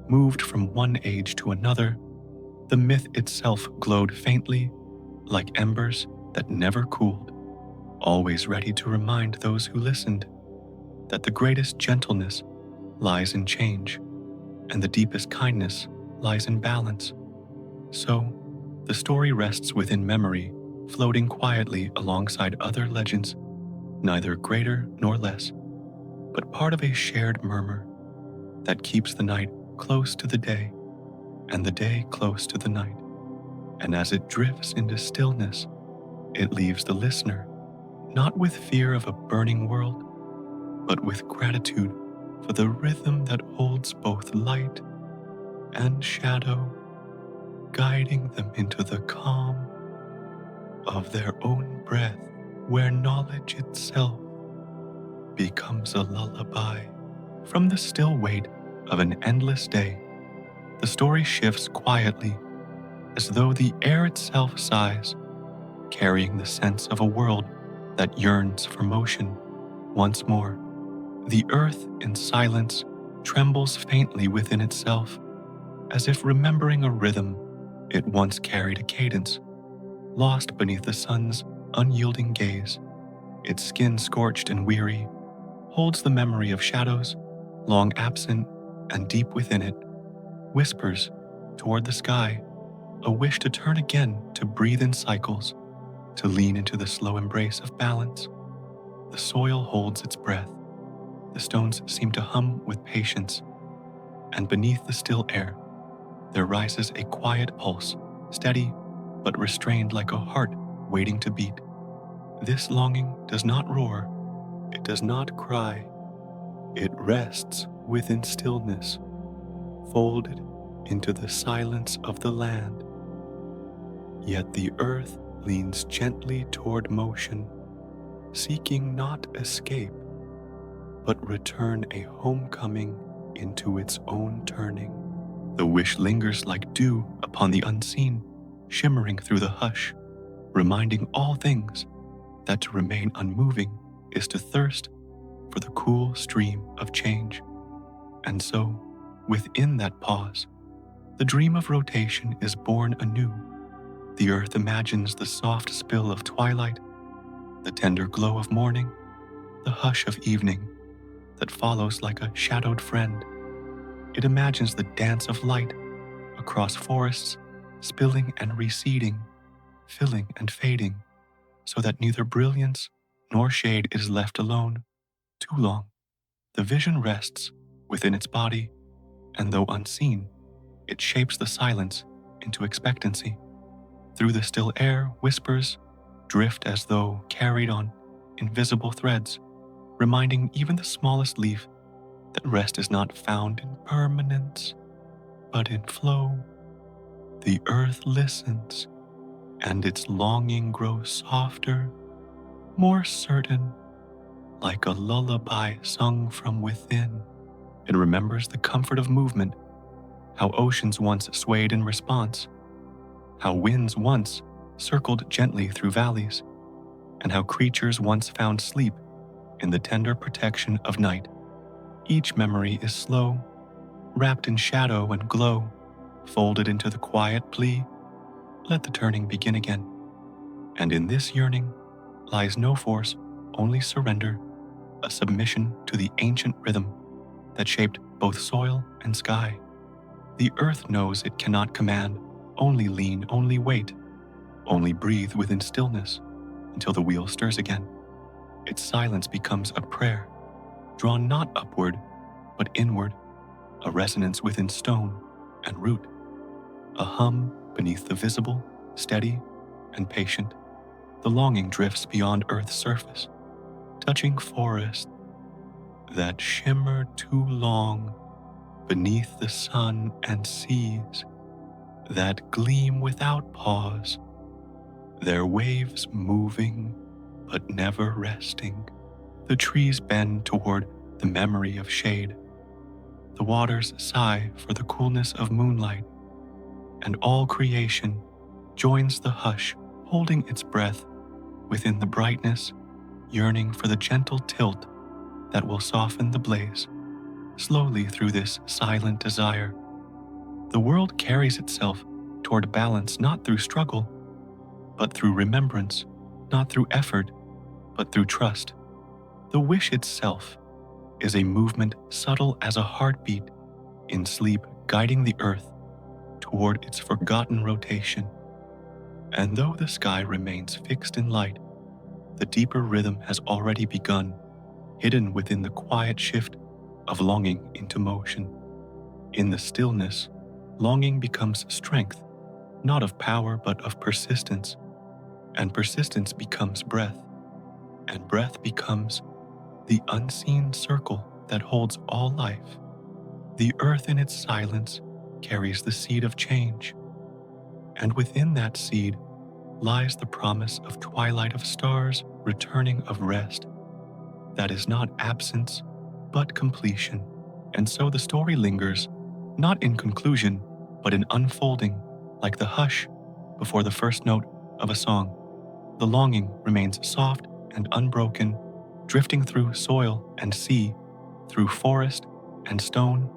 moved from one age to another, the myth itself glowed faintly, like embers that never cooled, always ready to remind those who listened that the greatest gentleness lies in change, and the deepest kindness lies in balance. So, the story rests within memory, floating quietly alongside other legends, neither greater nor less, but part of a shared murmur that keeps the night close to the day and the day close to the night. And as it drifts into stillness, it leaves the listener not with fear of a burning world, but with gratitude for the rhythm that holds both light and shadow, guiding them into the calm of their own breath, where knowledge itself becomes a lullaby. From the still weight of an endless day, the story shifts quietly, as though the air itself sighs, carrying the sense of a world that yearns for motion once more. The earth, in silence, trembles faintly within itself, as if remembering a rhythm it once carried a cadence, lost beneath the sun's unyielding gaze. Its skin scorched and weary holds the memory of shadows, long absent and deep within it, whispers toward the sky, a wish to turn again, to breathe in cycles, to lean into the slow embrace of balance. The soil holds its breath, the stones seem to hum with patience, and beneath the still air, there rises a quiet pulse, steady but restrained like a heart waiting to beat. This longing does not roar, it does not cry, it rests within stillness, folded into the silence of the land. Yet the earth leans gently toward motion, seeking not escape, but return, a homecoming into its own turning. The wish lingers like dew upon the unseen, shimmering through the hush, reminding all things that to remain unmoving is to thirst for the cool stream of change. And so, within that pause, the dream of rotation is born anew. The earth imagines the soft spill of twilight, the tender glow of morning, the hush of evening that follows like a shadowed friend. It imagines the dance of light across forests, spilling and receding, filling and fading, so that neither brilliance nor shade is left alone too long. The vision rests within its body, and though unseen, it shapes the silence into expectancy. Through the still air, whispers drift as though carried on invisible threads, reminding even the smallest leaf that rest is not found in permanence, but in flow. The earth listens, and its longing grows softer, more certain, like a lullaby sung from within. It remembers the comfort of movement, how oceans once swayed in response, how winds once circled gently through valleys, and how creatures once found sleep in the tender protection of night. Each memory is slow, wrapped in shadow and glow, folded into the quiet plea, let the turning begin again. And in this yearning lies no force, only surrender, a submission to the ancient rhythm that shaped both soil and sky. The earth knows it cannot command, only lean, only wait, only breathe within stillness until the wheel stirs again. Its silence becomes a prayer, drawn not upward, but inward, a resonance within stone and root, a hum beneath the visible, steady, and patient. The longing drifts beyond Earth's surface, touching forests that shimmer too long beneath the sun and seas that gleam without pause, their waves moving but never resting. The trees bend toward the memory of shade. The waters sigh for the coolness of moonlight, and all creation joins the hush, holding its breath within the brightness, yearning for the gentle tilt that will soften the blaze. Slowly through this silent desire, the world carries itself toward balance, not through struggle, but through remembrance, not through effort, but through trust. The wish itself is a movement subtle as a heartbeat in sleep, guiding the earth toward its forgotten rotation. And though the sky remains fixed in light, the deeper rhythm has already begun, hidden within the quiet shift of longing into motion. In the stillness, longing becomes strength, not of power but of persistence, and persistence becomes breath, and breath becomes the unseen circle that holds all life. The earth in its silence carries the seed of change, and within that seed lies the promise of twilight of stars, returning of rest that is not absence but completion. And so the story lingers, not in conclusion, but in unfolding, like the hush before the first note of a song. The longing remains soft and unbroken, drifting through soil and sea, through forest and stone,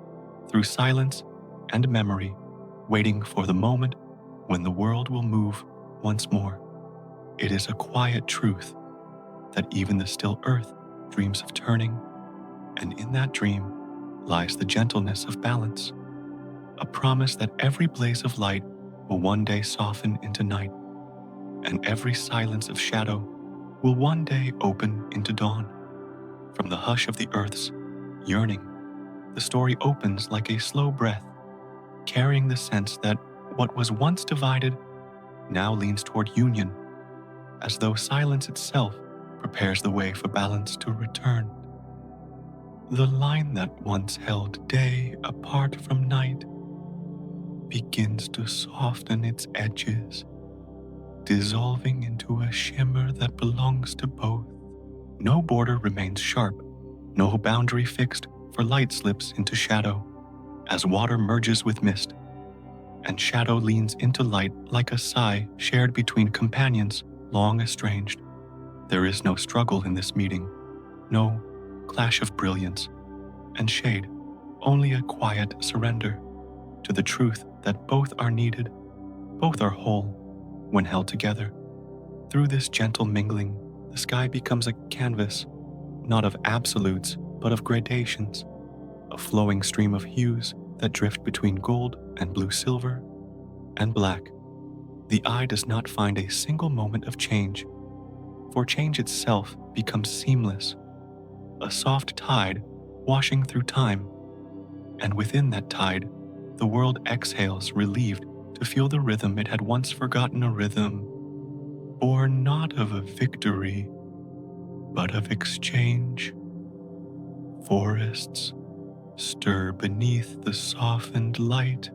through silence and memory, waiting for the moment when the world will move once more. It is a quiet truth that even the still earth dreams of turning, and in that dream lies the gentleness of balance, a promise that every blaze of light will one day soften into night, and every silence of shadow will one day open into dawn. From the hush of the earth's yearning, the story opens like a slow breath, carrying the sense that what was once divided now leans toward union, as though silence itself prepares the way for balance to return. The line that once held day apart from night begins to soften its edges, dissolving into a shimmer that belongs to both. No border remains sharp, no boundary fixed, for light slips into shadow as water merges with mist, and shadow leans into light like a sigh shared between companions long estranged. There is no struggle in this meeting, no clash of brilliance and shade, only a quiet surrender to the truth that both are needed, both are whole when held together. Through this gentle mingling, the sky becomes a canvas, not of absolutes, but of gradations, a flowing stream of hues that drift between gold and blue, silver and black. The eye does not find a single moment of change, for change itself becomes seamless, a soft tide washing through time, and within that tide, the world exhales relieved to feel the rhythm it had once forgotten, a rhythm born not of a victory, but of exchange. Forests stir beneath the softened light,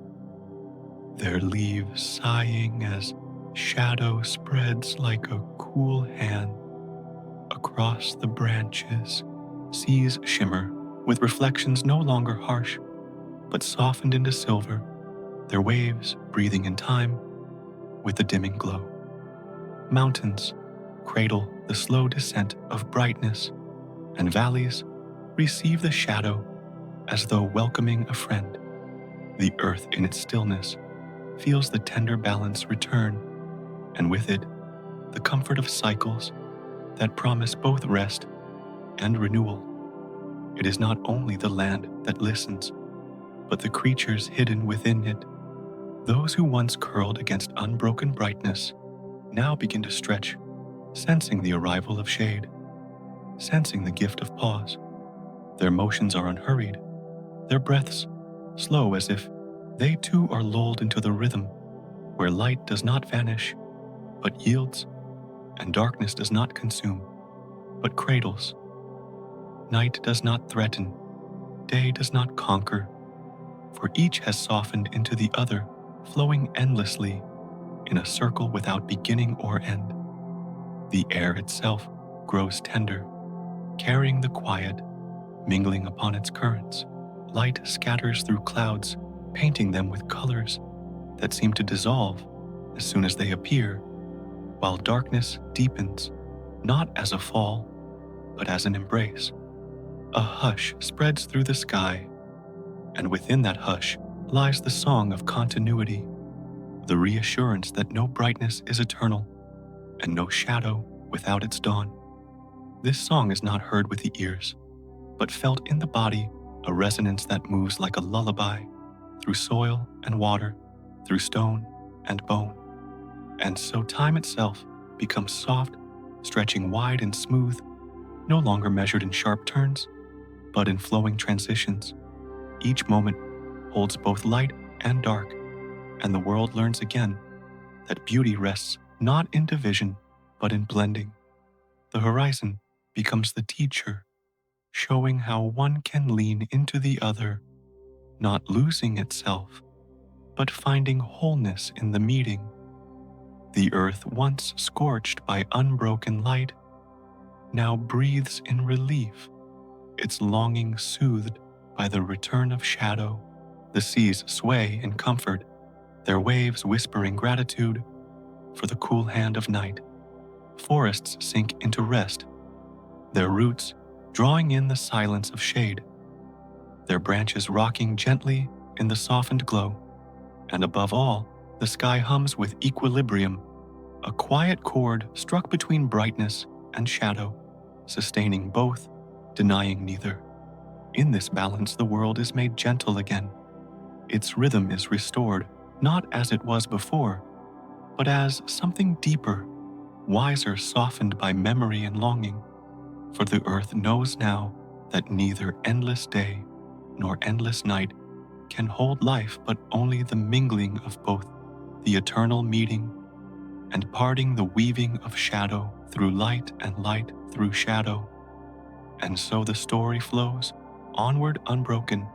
their leaves sighing as shadow spreads like a cool hand across the branches. Seas shimmer with reflections no longer harsh, but softened into silver, their waves breathing in time with the dimming glow. Mountains cradle the slow descent of brightness, and valleys receive the shadow as though welcoming a friend. The earth in its stillness feels the tender balance return, and with it, the comfort of cycles that promise both rest and renewal. It is not only the land that listens, but the creatures hidden within it. Those who once curled against unbroken brightness now begin to stretch, sensing the arrival of shade, sensing the gift of pause. Their motions are unhurried, their breaths slow, as if they too are lulled into the rhythm where light does not vanish but yields, and darkness does not consume but cradles. Night does not threaten, day does not conquer, for each has softened into the other, flowing endlessly in a circle without beginning or end. The air itself grows tender, carrying the quiet, mingling upon its currents. Light scatters through clouds, painting them with colors that seem to dissolve as soon as they appear, while darkness deepens, not as a fall, but as an embrace. A hush spreads through the sky, and within that hush lies the song of continuity, the reassurance that no brightness is eternal, and no shadow without its dawn. This song is not heard with the ears, but felt in the body, a resonance that moves like a lullaby through soil and water, through stone and bone. And so time itself becomes soft, stretching wide and smooth, no longer measured in sharp turns, but in flowing transitions. Each moment holds both light and dark, and the world learns again that beauty rests not in division, but in blending. The horizon becomes the teacher, showing how one can lean into the other, not losing itself, but finding wholeness in the meeting. The earth, once scorched by unbroken light, now breathes in relief, its longing soothed by the return of shadow. The seas sway in comfort, their waves whispering gratitude for the cool hand of night. Forests sink into rest, their roots drawing in the silence of shade, their branches rocking gently in the softened glow. And above all, the sky hums with equilibrium, a quiet chord struck between brightness and shadow, sustaining both, denying neither. In this balance, the world is made gentle again. Its rhythm is restored, not as it was before, but as something deeper, wiser, softened by memory and longing. For the earth knows now that neither endless day nor endless night can hold life, but only the mingling of both, the eternal meeting and parting, the weaving of shadow through light and light through shadow. And so the story flows onward unbroken,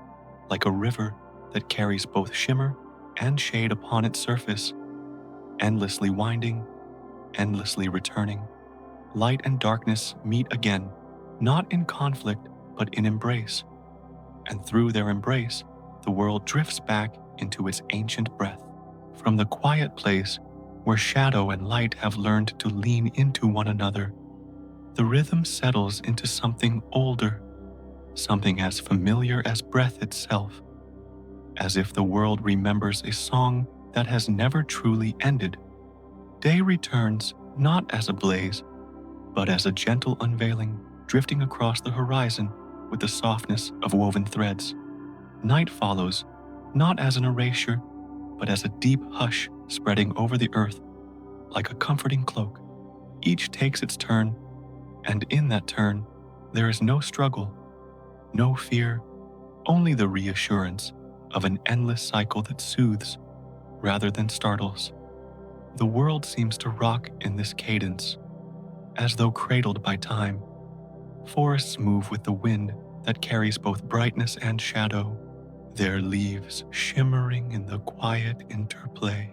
like a river that carries both shimmer and shade upon its surface, endlessly winding, endlessly returning. Light and darkness meet again, not in conflict, but in embrace. And through their embrace, the world drifts back into its ancient breath. From the quiet place where shadow and light have learned to lean into one another, the rhythm settles into something older, something as familiar as breath itself, as if the world remembers a song that has never truly ended. Day returns not as a blaze, but as a gentle unveiling drifting across the horizon with the softness of woven threads. Night follows, not as an erasure, but as a deep hush spreading over the earth, like a comforting cloak. Each takes its turn, and in that turn, there is no struggle, no fear, only the reassurance of an endless cycle that soothes rather than startles. The world seems to rock in this cadence, as though cradled by time. Forests move with the wind that carries both brightness and shadow, their leaves shimmering in the quiet interplay.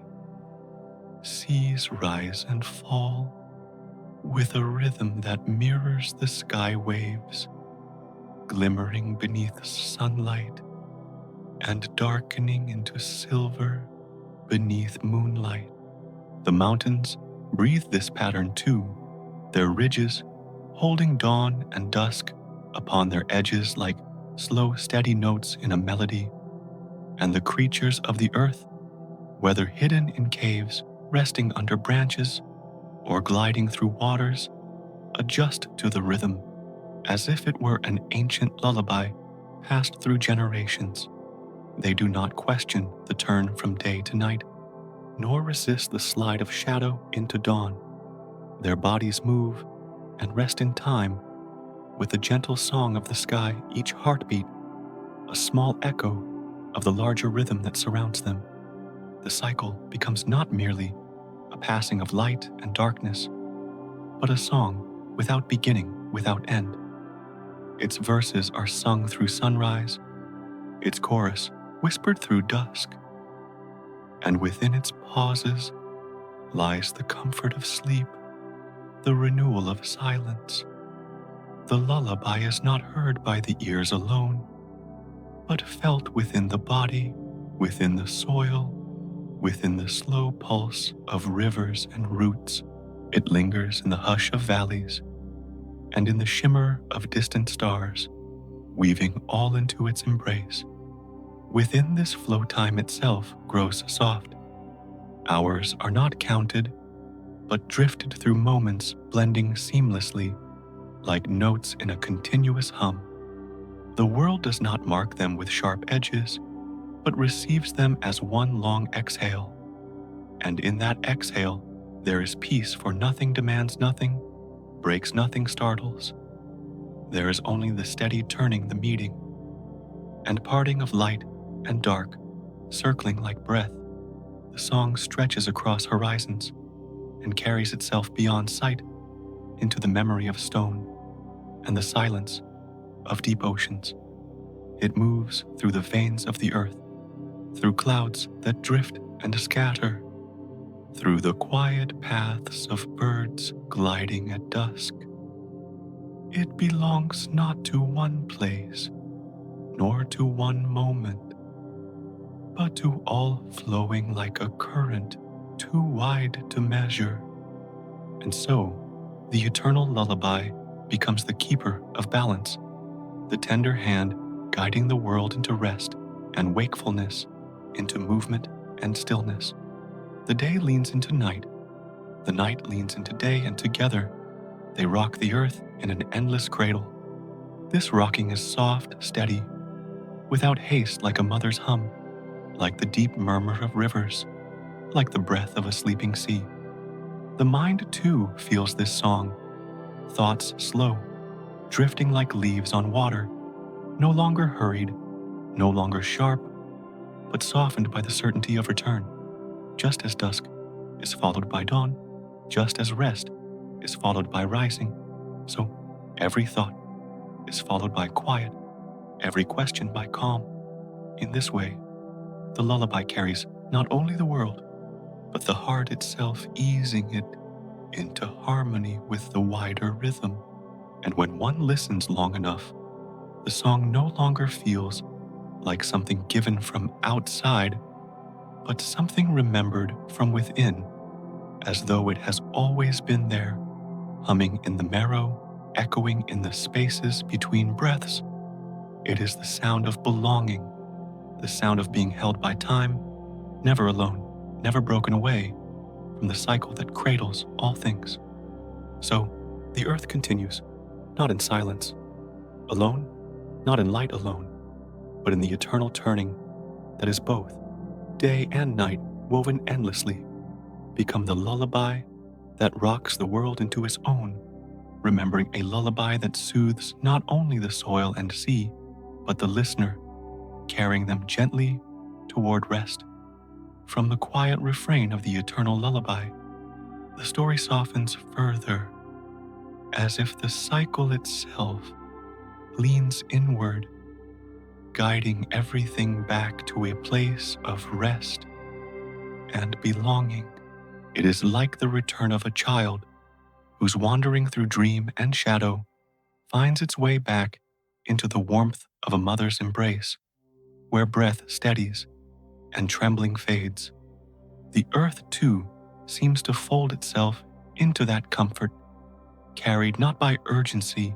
Seas rise and fall with a rhythm that mirrors the sky waves, glimmering beneath sunlight and darkening into silver beneath moonlight. The mountains breathe this pattern too, their ridges holding dawn and dusk upon their edges like slow, steady notes in a melody. And the creatures of the earth, whether hidden in caves, resting under branches, or gliding through waters, adjust to the rhythm, as if it were an ancient lullaby passed through generations. They do not question the turn from day to night, nor resist the slide of shadow into dawn. Their bodies move and rest in time, with the gentle song of the sky, each heartbeat a small echo of the larger rhythm that surrounds them. The cycle becomes not merely a passing of light and darkness, but a song without beginning, without end. Its verses are sung through sunrise, its chorus whispered through dusk, and within its pauses lies the comfort of sleep, the renewal of silence. The lullaby is not heard by the ears alone, but felt within the body, within the soil, within the slow pulse of rivers and roots. It lingers in the hush of valleys and in the shimmer of distant stars, weaving all into its embrace. Within this flow, time itself grows soft. Hours are not counted, but drifted through moments, blending seamlessly like notes in a continuous hum. The world does not mark them with sharp edges, but receives them as one long exhale. And in that exhale, there is peace, for nothing demands nothing, breaks nothing, startles. There is only the steady turning, the meeting, and parting of light and dark, circling like breath. The song stretches across horizons and carries itself beyond sight into the memory of stone and the silence of deep oceans. It moves through the veins of the earth, through clouds that drift and scatter, through the quiet paths of birds gliding at dusk. It belongs not to one place, nor to one moment, but to all, flowing like a current too wide to measure. And so, the eternal lullaby becomes the keeper of balance, the tender hand guiding the world into rest and wakefulness, into movement and stillness. The day leans into night, the night leans into day, and together they rock the earth in an endless cradle. This rocking is soft, steady, without haste, like a mother's hum, like the deep murmur of rivers, like the breath of a sleeping sea. The mind too feels this song, thoughts slow, drifting like leaves on water, no longer hurried, no longer sharp, but softened by the certainty of return. Just as dusk is followed by dawn, just as rest is followed by rising, so every thought is followed by quiet, every question by calm. In this way, the lullaby carries not only the world, but the heart itself, easing it into harmony with the wider rhythm. And when one listens long enough, the song no longer feels like something given from outside, but something remembered from within, as though it has always been there, humming in the marrow, echoing in the spaces between breaths. It is the sound of belonging, the sound of being held by time, never alone, never broken away from the cycle that cradles all things. So, the earth continues, not in silence, alone, not in light alone, but in the eternal turning that is both day and night woven endlessly, become the lullaby that rocks the world into its own, remembering a lullaby that soothes not only the soil and sea, but the listener, carrying them gently toward rest. From the quiet refrain of the eternal lullaby, the story softens further, as if the cycle itself leans inward, guiding everything back to a place of rest and belonging. It is like the return of a child whose wandering through dream and shadow finds its way back into the warmth of a mother's embrace, where breath steadies and trembling fades. The earth, too, seems to fold itself into that comfort, carried not by urgency,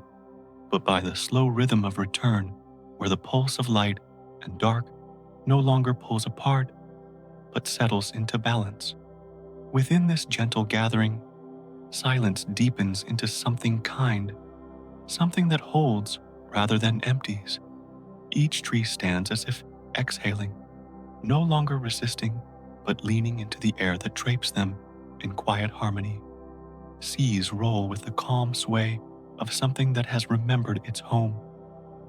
but by the slow rhythm of return, where the pulse of light and dark no longer pulls apart, but settles into balance. Within this gentle gathering, silence deepens into something kind, something that holds rather than empties. Each tree stands as if exhaling, no longer resisting, but leaning into the air that drapes them in quiet harmony. Seas roll with the calm sway of something that has remembered its home,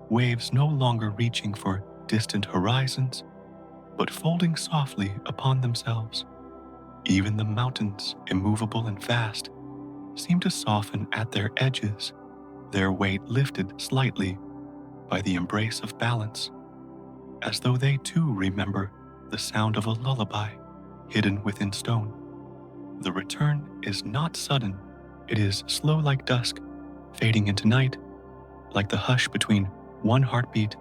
waves no longer reaching for distant horizons, but folding softly upon themselves. Even the mountains, immovable and vast, seem to soften at their edges, their weight lifted slightly by the embrace of balance, as though they too remember the sound of a lullaby hidden within stone. The return is not sudden, it is slow like dusk, fading into night, like the hush between one heartbeat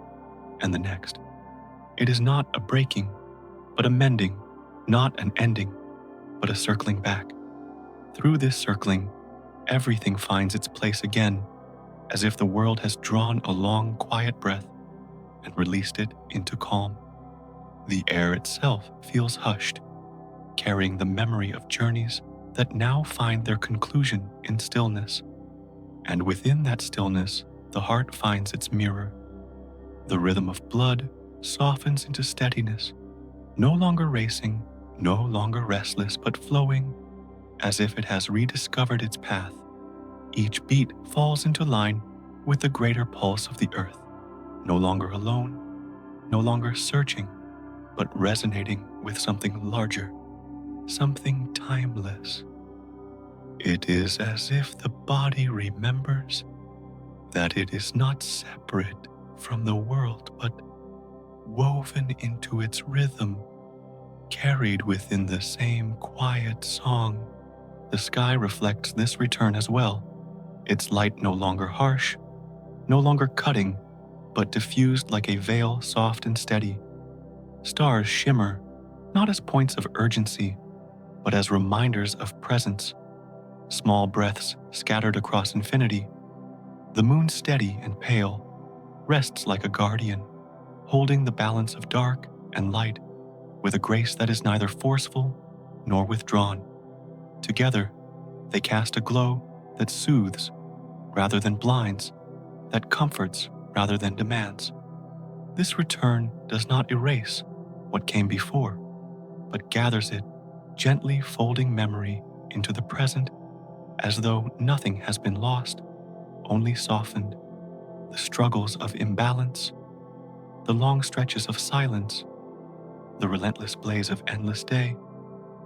and the next. It is not a breaking, but a mending, not an ending, but a circling back. Through this circling, everything finds its place again, as if the world has drawn a long, quiet breath and released it into calm. The air itself feels hushed, carrying the memory of journeys that now find their conclusion in stillness. And within that stillness, the heart finds its mirror. The rhythm of blood softens into steadiness, no longer racing, no longer restless, but flowing as if it has rediscovered its path. Each beat falls into line with the greater pulse of the earth, no longer alone, no longer searching, but resonating with something larger, something timeless. It is as if the body remembers that it is not separate from the world, but woven into its rhythm, carried within the same quiet song. The sky reflects this return as well, its light no longer harsh, no longer cutting, but diffused like a veil, soft and steady. Stars shimmer, not as points of urgency, but as reminders of presence, small breaths scattered across infinity. The moon, steady and pale, rests like a guardian, holding the balance of dark and light with a grace that is neither forceful nor withdrawn. Together, they cast a glow that soothes rather than blinds, that comforts rather than demands. This return does not erase what came before, but gathers it, gently folding memory into the present as though nothing has been lost, only softened. The struggles of imbalance, the long stretches of silence, the relentless blaze of endless day,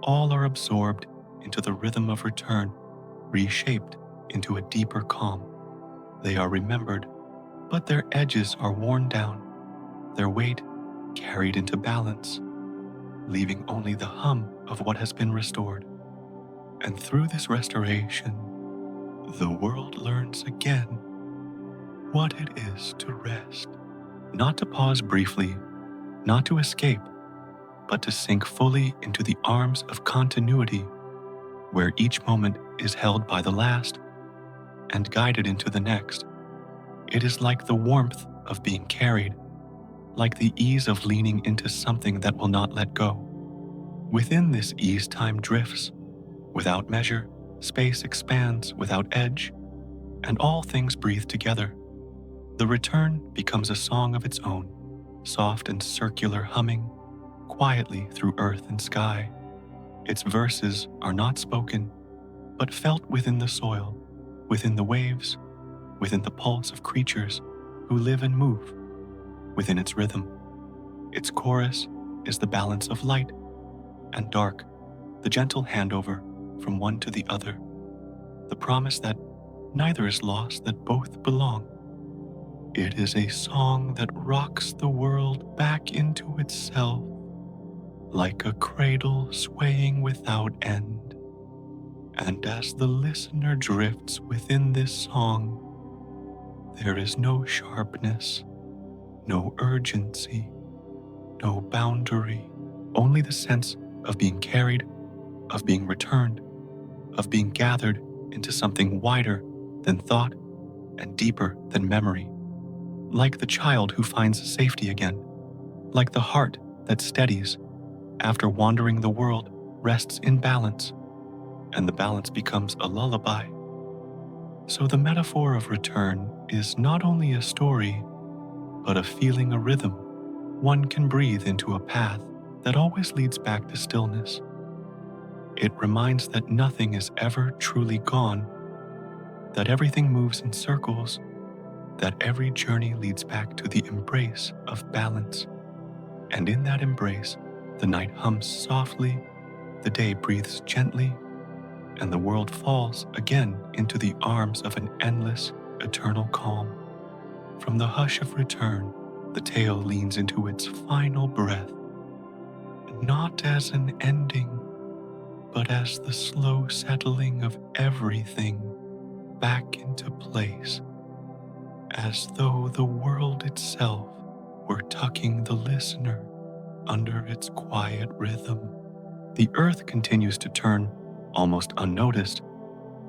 all are absorbed into the rhythm of return, reshaped into a deeper calm. They are remembered, but their edges are worn down, their weight carried into balance, leaving only the hum of what has been restored. And through this restoration, the world learns again what it is to rest, not to pause briefly, not to escape, but to sink fully into the arms of continuity, where each moment is held by the last and guided into the next. It is like the warmth of being carried, like the ease of leaning into something that will not let go. Within this ease, time drifts. Without measure, space expands without edge, and all things breathe together. The return becomes a song of its own, soft and circular, humming quietly through earth and sky. Its verses are not spoken, but felt within the soil, within the waves, within the pulse of creatures who live and move, within its rhythm. Its chorus is the balance of light and dark, the gentle handover from one to the other, the promise that neither is lost, that both belong. It is a song that rocks the world back into itself, like a cradle swaying without end. And as the listener drifts within this song, there is no sharpness, no urgency, no boundary, only the sense of being carried, of being returned, of being gathered into something wider than thought and deeper than memory. Like the child who finds safety again, like the heart that steadies after wandering the world, rests in balance, and the balance becomes a lullaby. So the metaphor of return is not only a story, but a feeling, a rhythm. One can breathe into a path that always leads back to stillness. It reminds that nothing is ever truly gone, that everything moves in circles, that every journey leads back to the embrace of balance. And in that embrace, the night hums softly, the day breathes gently, and the world falls again into the arms of an endless, eternal calm. From the hush of return, the tale leans into its final breath, not as an ending, but as the slow settling of everything back into place, as though the world itself were tucking the listener under its quiet rhythm. The earth continues to turn, almost unnoticed,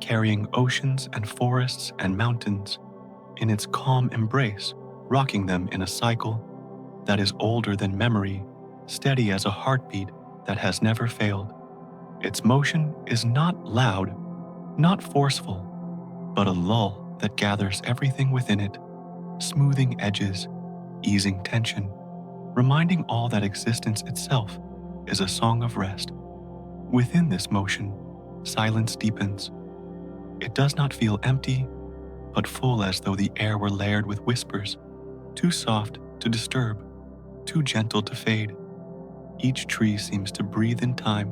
carrying oceans and forests and mountains in its calm embrace, rocking them in a cycle that is older than memory, steady as a heartbeat that has never failed. Its motion is not loud, not forceful, but a lull that gathers everything within it, smoothing edges, easing tension, reminding all that existence itself is a song of rest. Within this motion, silence deepens. It does not feel empty, but full, as though the air were layered with whispers, too soft to disturb, too gentle to fade. Each tree seems to breathe in time,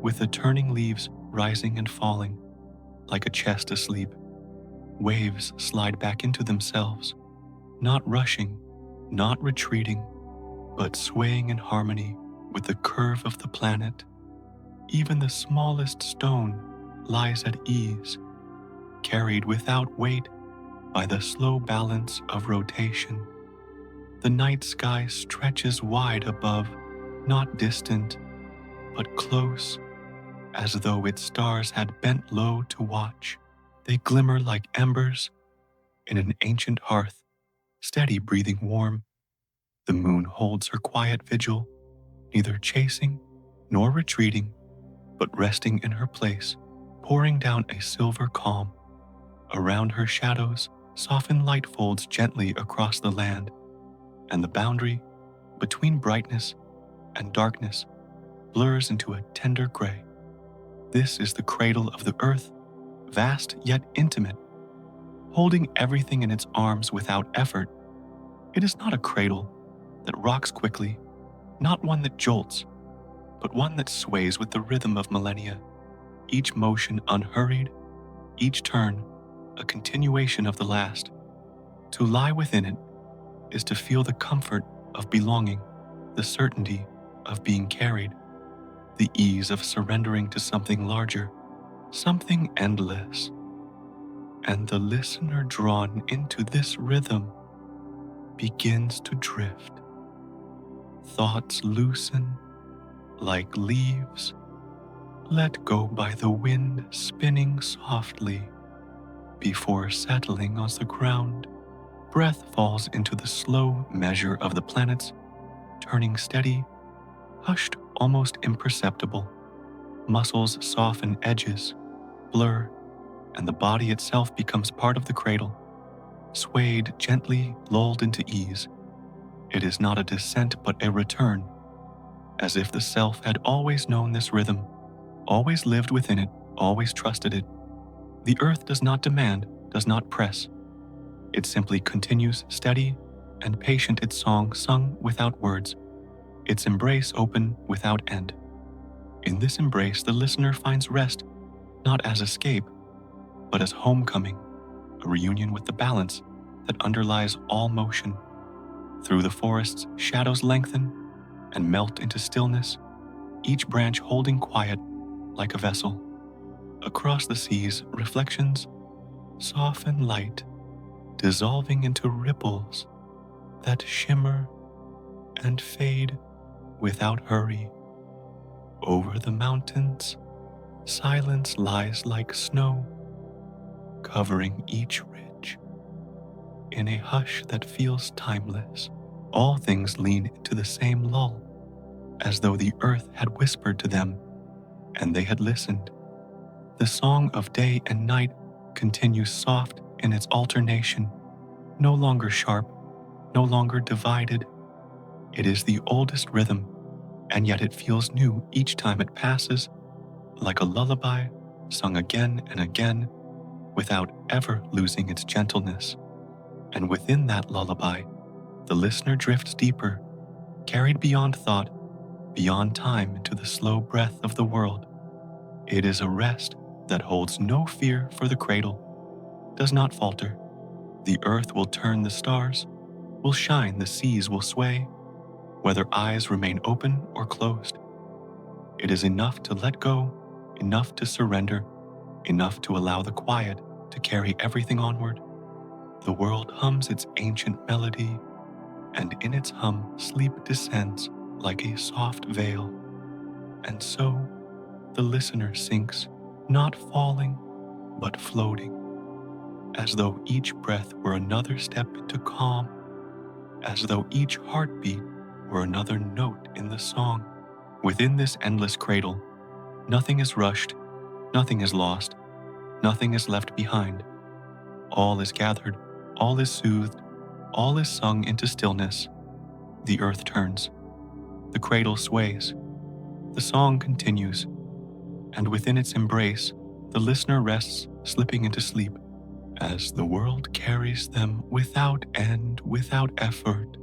with the turning leaves rising and falling, like a chest asleep. Waves slide back into themselves, not rushing, not retreating, but swaying in harmony with the curve of the planet. Even the smallest stone lies at ease, carried without weight by the slow balance of rotation. The night sky stretches wide above, not distant, but close, as though its stars had bent low to watch. They glimmer like embers in an ancient hearth, steady, breathing warm. The moon holds her quiet vigil, neither chasing nor retreating, but resting in her place, pouring down a silver calm. Around her shadows, soften light folds gently across the land, and the boundary between brightness and darkness blurs into a tender gray. This is the cradle of the earth, vast yet intimate, holding everything in its arms without effort. It is not a cradle that rocks quickly, not one that jolts, but one that sways with the rhythm of millennia, each motion unhurried, each turn a continuation of the last. To lie within it is to feel the comfort of belonging, the certainty of being carried, the ease of surrendering to something larger, something endless. And the listener drawn into this rhythm begins to drift. Thoughts loosen like leaves, let go by the wind, spinning softly before settling on the ground. Breath falls into the slow measure of the planets, turning steady, hushed, almost imperceptible. Muscles soften edges, blur, and the body itself becomes part of the cradle, swayed gently, lulled into ease. It is not a descent but a return, as if the self had always known this rhythm, always lived within it, always trusted it. The earth does not demand, does not press. It simply continues steady and patient, its song sung without words, its embrace open without end. In this embrace, the listener finds rest, not as escape, but as homecoming, a reunion with the balance that underlies all motion. Through the forests, shadows lengthen and melt into stillness, each branch holding quiet like a vessel. Across the seas, reflections soften light, dissolving into ripples that shimmer and fade without hurry. Over the mountains, silence lies like snow, covering each ridge. In a hush that feels timeless, all things lean into the same lull, as though the earth had whispered to them and they had listened. The song of day and night continues soft in its alternation, no longer sharp, no longer divided. It is the oldest rhythm, and yet it feels new each time it passes, like a lullaby sung again and again, without ever losing its gentleness. And within that lullaby, the listener drifts deeper, carried beyond thought, beyond time into the slow breath of the world. It is a rest that holds no fear, for the cradle does not falter. The earth will turn, the stars will shine, the seas will sway, whether eyes remain open or closed. It is enough to let go, enough to surrender, enough to allow the quiet to carry everything onward. The world hums its ancient melody, and in its hum sleep descends like a soft veil. And so the listener sinks, not falling, but floating, as though each breath were another step into calm, as though each heartbeat were another note in the song. Within this endless cradle, nothing is rushed, nothing is lost, nothing is left behind. All is gathered, all is soothed, all is sung into stillness. The earth turns, the cradle sways, the song continues, and within its embrace, the listener rests, slipping into sleep, as the world carries them without end, without effort,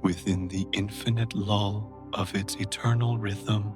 within the infinite lull of its eternal rhythm.